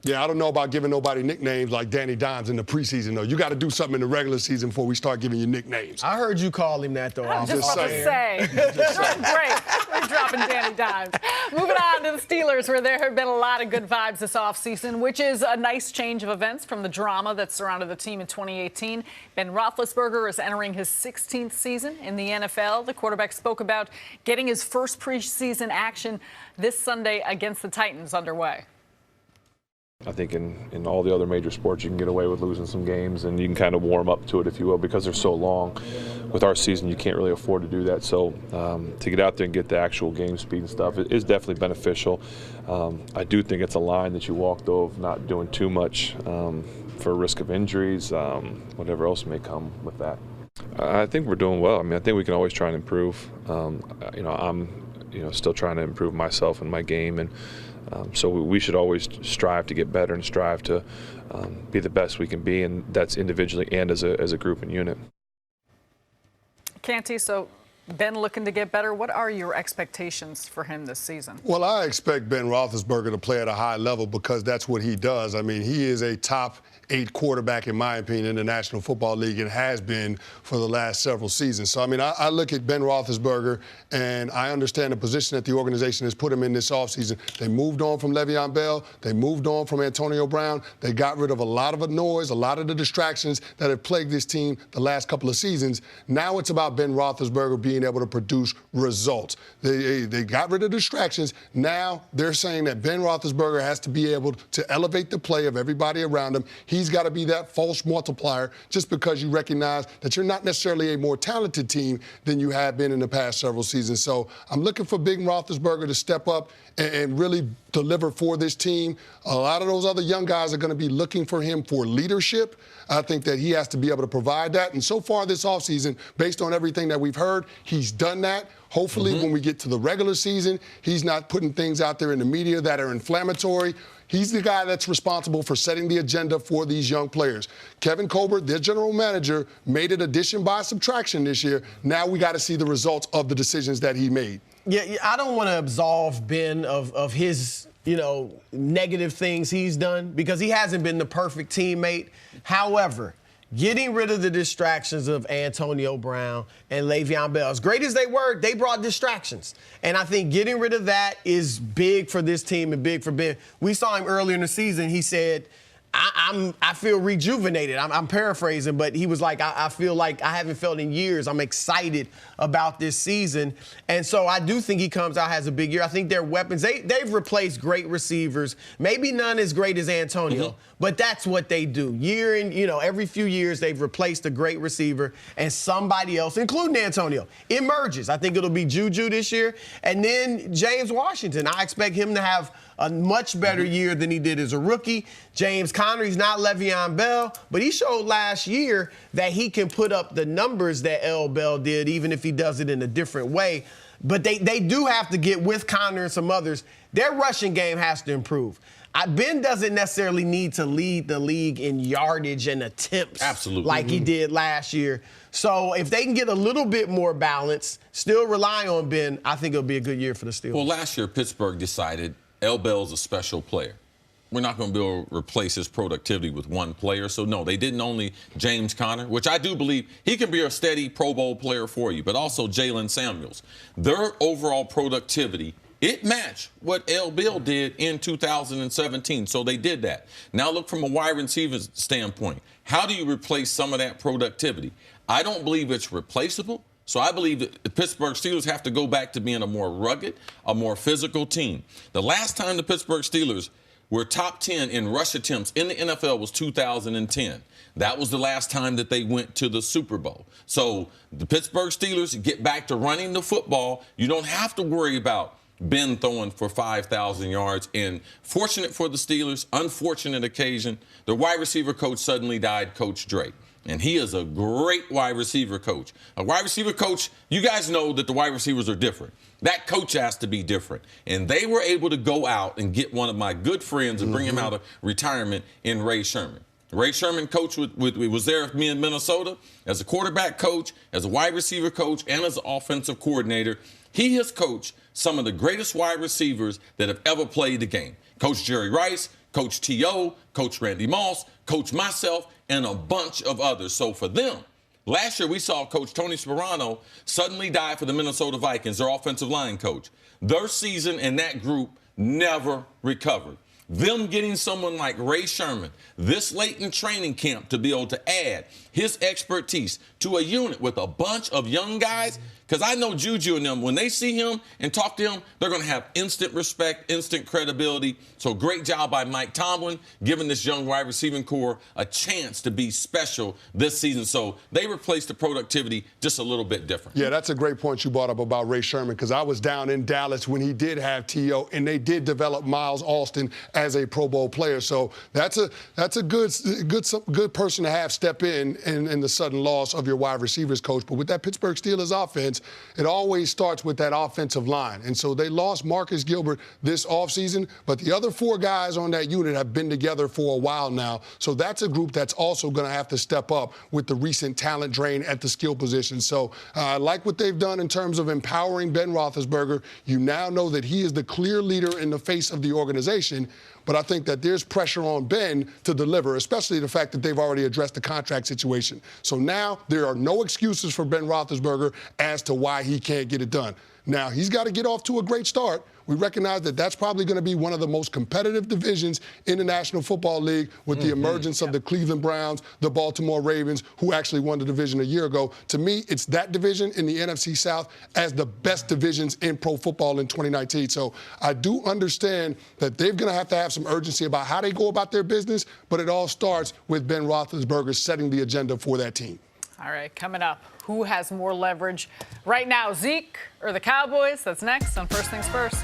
Yeah, I don't know about giving nobody nicknames like Danny Dimes in the preseason, though. You got to do something in the regular season before we start giving you nicknames. I heard you call him that, though. I'm just about to say. Great. We're dropping Danny Dimes. Moving on to the Steelers, where there have been a lot of good vibes this offseason, which is a nice change of events from the drama that surrounded the team in 2018. Ben Roethlisberger is entering his 16th season in the NFL. The quarterback spoke about getting his first preseason action this Sunday against the Titans underway. I think in all the other major sports, you can get away with losing some games, and you can kind of warm up to it, if you will, because they're so long. With our season, you can't really afford to do that. So to get out there and get the actual game speed and stuff is definitely beneficial. I do think it's a line that you walk, though, of not doing too much for risk of injuries, whatever else may come with that. I think we're doing well. I mean, I think we can always try and improve. I'm still trying to improve myself and my game, and so we should always strive to get better and strive to be the best we can be, and that's individually and as a group and unit. Canty, so Ben looking to get better. What are your expectations for him this season? Well, I expect Ben Roethlisberger to play at a high level because that's what he does. I mean, he is a top 8 quarterback, in my opinion, in the National Football League and has been for the last several seasons. So, I mean, I look at Ben Roethlisberger, and I understand the position that the organization has put him in this offseason. They moved on from Le'Veon Bell. They moved on from Antonio Brown. They got rid of a lot of the noise, a lot of the distractions that have plagued this team the last couple of seasons. Now it's about Ben Roethlisberger being able to produce results. They got rid of distractions. Now they're saying that Ben Roethlisberger has to be able to elevate the play of everybody around him. He's got to be that false multiplier just because you recognize that you're not necessarily a more talented team than you have been in the past several seasons. So I'm looking for Big Roethlisberger to step up and really deliver for this team. A lot of those other young guys are going to be looking for him for leadership. I think that he has to be able to provide that. And so far this offseason, based on everything that we've heard, he's done that. Hopefully when we get to the regular season, he's not putting things out there in the media that are inflammatory. He's the guy that's responsible for setting the agenda for these young players. Kevin Colbert, their general manager, made it addition by subtraction this year. Now we got to see the results of the decisions that he made. Yeah, I don't want to absolve Ben of his, negative things he's done because he hasn't been the perfect teammate. However, getting rid of the distractions of Antonio Brown and Le'Veon Bell. As great as they were, they brought distractions. And I think getting rid of that is big for this team and big for Ben. We saw him earlier in the season. He said, I feel rejuvenated. I'm paraphrasing, but he was like, I feel like I haven't felt in years. I'm excited about this season. And so I do think he comes out, has a big year. I think their weapons, they've replaced great receivers, maybe none as great as Antonio, but that's what they do. Every few years they've replaced a great receiver and somebody else, including Antonio, emerges. I think it'll be Juju this year. And then James Washington, I expect him to have a much better year than he did as a rookie. James Conner, he's not Le'Veon Bell, but he showed last year that he can put up the numbers that L. Bell did, even if he does it in a different way. But they do have to get, with Conner and some others, their rushing game has to improve. Ben doesn't necessarily need to lead the league in yardage and attempts like he did last year. So if they can get a little bit more balance, still rely on Ben, I think it'll be a good year for the Steelers. Well, last year, Pittsburgh decided L. Bell's a special player. We're not going to be able to replace his productivity with one player. So, no, they didn't only James Conner, which I do believe he can be a steady Pro Bowl player for you, but also Jalen Samuels. Their overall productivity, it matched what L. Bell did in 2017. So they did that. Now look from a wide receiver standpoint. How do you replace some of that productivity? I don't believe it's replaceable. So I believe that the Pittsburgh Steelers have to go back to being a more rugged, a more physical team. The last time the Pittsburgh Steelers were top 10 in rush attempts in the NFL was 2010. That was the last time that they went to the Super Bowl. So the Pittsburgh Steelers get back to running the football. You don't have to worry about Ben throwing for 5,000 yards. And fortunate for the Steelers, unfortunate occasion, the wide receiver coach suddenly died, Coach Drake. And he is a great wide receiver coach. A wide receiver coach, you guys know that the wide receivers are different. That coach has to be different. And they were able to go out and get one of my good friends and bring him out of retirement in Ray Sherman. Ray Sherman coach was there with me in Minnesota as a quarterback coach, as a wide receiver coach, and as an offensive coordinator. He has coached some of the greatest wide receivers that have ever played the game. Coach Jerry Rice, Coach T.O., Coach Randy Moss, Coach myself, and a bunch of others. So for them, last year we saw Coach Tony Sperano suddenly die for the Minnesota Vikings, their offensive line coach. Their season and that group never recovered. Them getting someone like Ray Sherman this late in training camp to be able to add his expertise to a unit with a bunch of young guys, because I know Juju and them, when they see him and talk to him, they're going to have instant respect, instant credibility. So great job by Mike Tomlin, giving this young wide receiving core a chance to be special this season. So they replaced the productivity just a little bit different. Yeah, that's a great point you brought up about Ray Sherman, because I was down in Dallas when he did have T.O., and they did develop Miles Austin as a Pro Bowl player. So that's a good person to have step in the sudden loss of your wide receivers coach. But with that Pittsburgh Steelers offense, it always starts with that offensive line. And so they lost Marcus Gilbert this offseason, but the other four guys on that unit have been together for a while now. So that's a group that's also going to have to step up with the recent talent drain at the skill position. So I like what they've done in terms of empowering Ben Roethlisberger. You now know that he is the clear leader in the face of the organization. But I think that there's pressure on Ben to deliver, especially the fact that they've already addressed the contract situation. So now there are no excuses for Ben Roethlisberger as to why he can't get it done. Now, he's got to get off to a great start. We recognize that that's probably going to be one of the most competitive divisions in the National Football League with the emergence of the Cleveland Browns, the Baltimore Ravens, who actually won the division a year ago. To me, it's that division in the NFC South as the best divisions in pro football in 2019. So I do understand that they're going to have some urgency about how they go about their business, but it all starts with Ben Roethlisberger setting the agenda for that team. All right, coming up, who has more leverage right now, Zeke or the Cowboys? That's next on First Things First.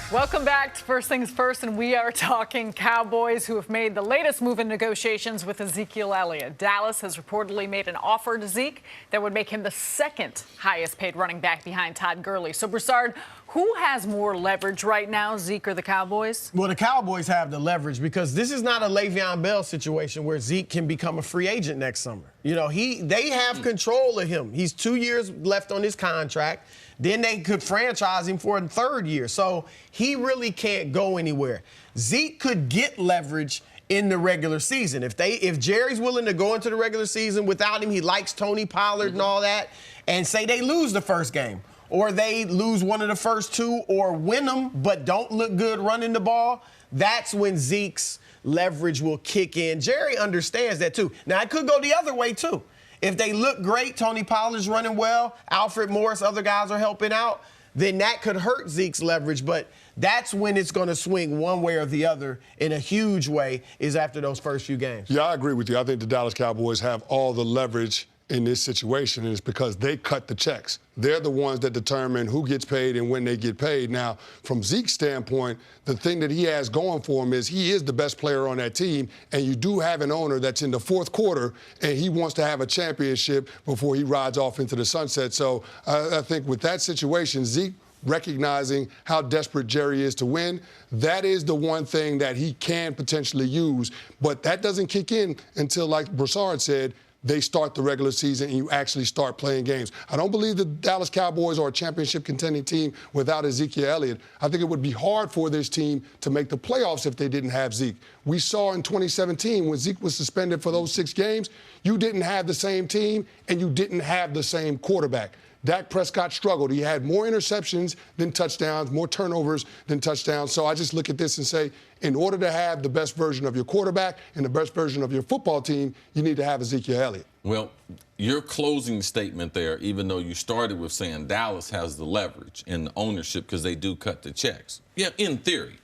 Welcome back to First Things First, and we are talking Cowboys, who have made the latest move in negotiations with Ezekiel Elliott. Dallas has reportedly made an offer to Zeke that would make him the second highest paid running back behind Todd Gurley. So, Broussard, who has more leverage right now, Zeke or the Cowboys? Well, the Cowboys have the leverage because this is not a Le'Veon Bell situation where Zeke can become a free agent next summer. You know, they have control of him. He's 2 years left on his contract. Then they could franchise him for a third year. So he really can't go anywhere. Zeke could get leverage in the regular season. If Jerry's willing to go into the regular season without him, he likes Tony Pollard and all that, and say they lose the first game, or they lose one of the first two, or win them but don't look good running the ball, that's when Zeke's leverage will kick in. Jerry understands that too. Now, it could go the other way too. If they look great, Tony Pollard's running well, Alfred Morris, other guys are helping out, then that could hurt Zeke's leverage. But that's when it's going to swing one way or the other in a huge way, is after those first few games. Yeah, I agree with you. I think the Dallas Cowboys have all the leverage in this situation, and it's because they cut the checks. They're the ones that determine who gets paid and when they get paid. Now, from Zeke's standpoint, the thing that he has going for him is he is the best player on that team, and you do have an owner that's in the fourth quarter, and he wants to have a championship before he rides off into the sunset. So I think with that situation, Zeke recognizing how desperate Jerry is to win, that is the one thing that he can potentially use. But that doesn't kick in until, like Broussard said, they start the regular season and you actually start playing games. I don't believe the Dallas Cowboys are a championship contending team without Ezekiel Elliott. I think it would be hard for this team to make the playoffs if they didn't have Zeke. We saw in 2017 when Zeke was suspended for those 6 games, you didn't have the same team and you didn't have the same quarterback. Dak Prescott struggled. He had more interceptions than touchdowns, more turnovers than touchdowns. So I just look at this and say, in order to have the best version of your quarterback and the best version of your football team, you need to have Ezekiel Elliott. Well, your closing statement there, even though you started with saying Dallas has the leverage and the ownership because they do cut the checks. Yeah, in theory.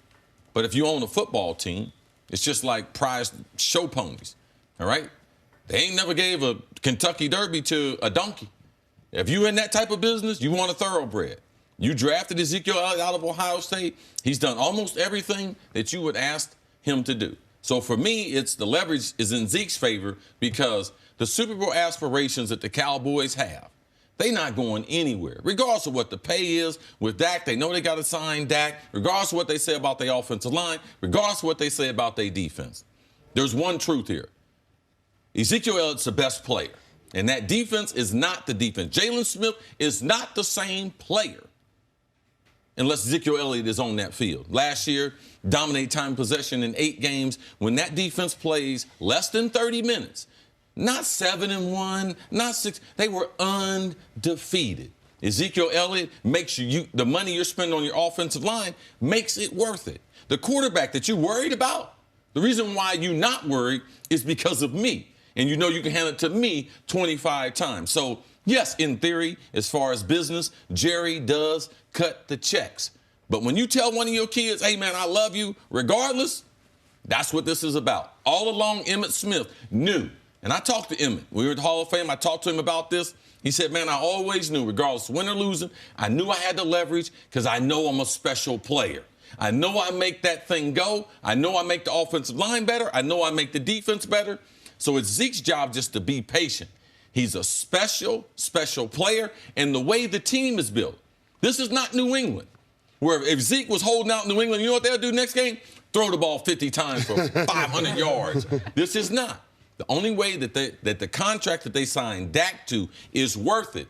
But if you own a football team, it's just like prize show ponies, all right? They ain't never gave a Kentucky Derby to a donkey. If you're in that type of business, you want a thoroughbred. You drafted Ezekiel out of Ohio State. He's done almost everything that you would ask him to do. So for me, it's the leverage is in Zeke's favor because the Super Bowl aspirations that the Cowboys have, they're not going anywhere. Regardless of what the pay is with Dak, they know they got to sign Dak. Regardless of what they say about their offensive line, regardless of what they say about their defense. There's one truth here. Ezekiel Elliott's the best player. And that defense is not the defense. Jalen Smith is not the same player unless Ezekiel Elliott is on that field. Last year, dominate time possession in 8 games. When that defense plays less than 30 minutes, not 7-1, not 6, they were undefeated. Ezekiel Elliott makes the money you're spending on your offensive line makes it worth it. The quarterback that you're worried about, the reason why you're not worried is because of me. And you know you can hand it to me 25 times. So, yes, in theory, as far as business, Jerry does cut the checks. But when you tell one of your kids, hey, man, I love you, regardless, that's what this is about. All along, Emmitt Smith knew. And I talked to Emmitt. We were at the Hall of Fame. I talked to him about this. He said, man, I always knew, regardless of win or losing, I knew I had the leverage because I know I'm a special player. I know I make that thing go. I know I make the offensive line better. I know I make the defense better. So it's Zeke's job just to be patient. He's a special, special player. And the way the team is built, this is not New England, where if Zeke was holding out New England, you know what they'll do next game? Throw the ball 50 times for 500 yards. This is not. The only way that the contract that they signed Dak to is worth it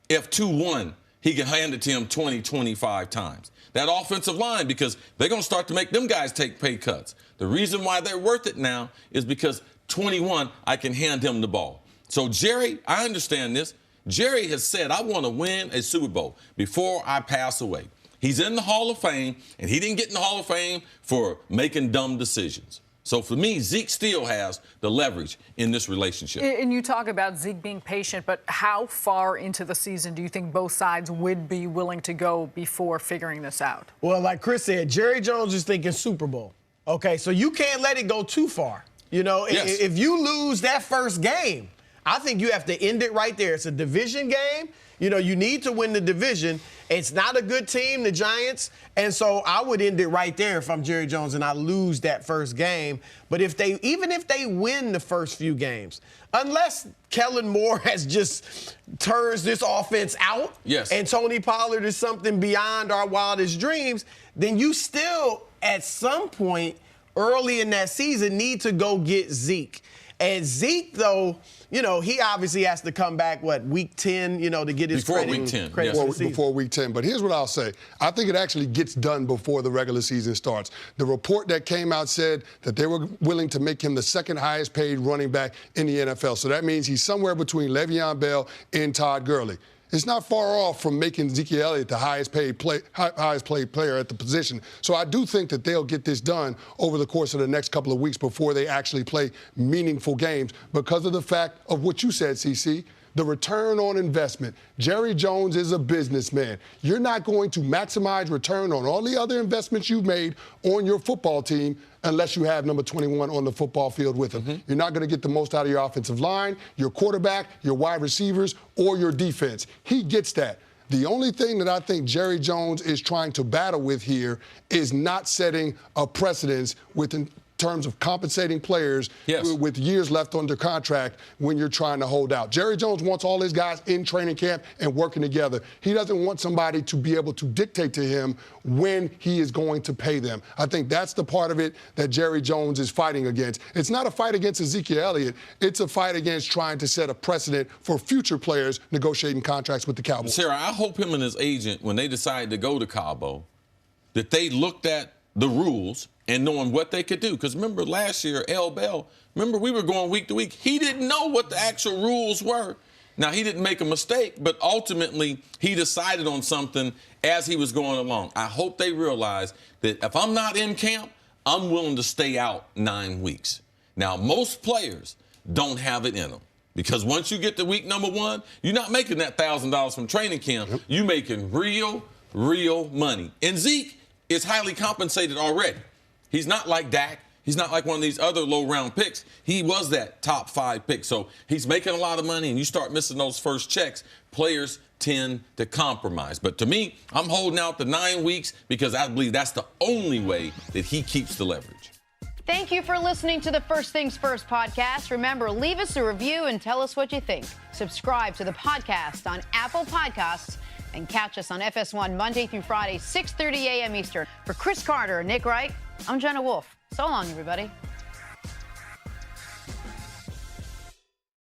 if 2-1, he can hand it to him 20, 25 times. That offensive line, because they're going to start to make them guys take pay cuts. The reason why they're worth it now is because 21, I can hand him the ball. So, Jerry, I understand this. Jerry has said, I want to win a Super Bowl before I pass away. He's in the Hall of Fame, and he didn't get in the Hall of Fame for making dumb decisions. So, for me, Zeke still has the leverage in this relationship. And you talk about Zeke being patient, but how far into the season do you think both sides would be willing to go before figuring this out? Well, like Cris said, Jerry Jones is thinking Super Bowl. Okay, so you can't let it go too far. You know, yes. If you lose that first game, I think you have to end it right there. It's a division game. You know, you need to win the division. It's not a good team, the Giants. And so I would end it right there if I'm Jerry Jones and I lose that first game. But even if they win the first few games, unless Kellen Moore has just turns this offense out, yes, and Tony Pollard is something beyond our wildest dreams, then you still, at some point, early in that season, need to go get Zeke. And Zeke, though, he obviously has to come back, week 10, to get his before credit. week 10. Credit Yes. for the season. Before week 10. But here's what I'll say. I think it actually gets done before the regular season starts. The report that came out said that they were willing to make him the second highest paid running back in the NFL. So that means he's somewhere between Le'Veon Bell and Todd Gurley. It's not far off from making Ezekiel Elliott the highest paid player at the position. So I do think that they'll get this done over the course of the next couple of weeks before they actually play meaningful games because of the fact of what you said, CC. The return on investment. Jerry Jones is a businessman. You're not going to maximize return on all the other investments you've made on your football team unless you have number 21 on the football field with him. You're not going to get the most out of your offensive line, your quarterback, your wide receivers, or your defense. He gets that. The only thing that I think Jerry Jones is trying to battle with here is not setting a precedence in terms of compensating players with years left under contract when you're trying to hold out. Jerry Jones wants all his guys in training camp and working together. He doesn't want somebody to be able to dictate to him when he is going to pay them. I think that's the part of it that Jerry Jones is fighting against. It's not a fight against Ezekiel Elliott. It's a fight against trying to set a precedent for future players negotiating contracts with the Cowboys. Sarah, I hope him and his agent, when they decided to go to Cabo, that they looked at the rules and knowing what they could do. Because remember last year, L. Bell, we were going week to week. He didn't know what the actual rules were. Now, he didn't make a mistake, but ultimately he decided on something as he was going along. I hope they realize that if I'm not in camp, I'm willing to stay out 9 weeks. Now, most players don't have it in them. Because once you get to week number 1, you're not making that $1,000 from training camp. You're making real money. And Zeke is highly compensated already. He's not like Dak. He's not like one of these other low-round picks. He was that top 5 pick. So he's making a lot of money, and you start missing those first checks, players tend to compromise. But to me, I'm holding out the 9 weeks because I believe that's the only way that he keeps the leverage. Thank you for listening to the First Things First podcast. Remember, leave us a review and tell us what you think. Subscribe to the podcast on Apple Podcasts and catch us on FS1 Monday through Friday, 6:30 a.m. Eastern. For Cris Carter and Nick Wright, I'm Jenna Wolfe. So long, everybody.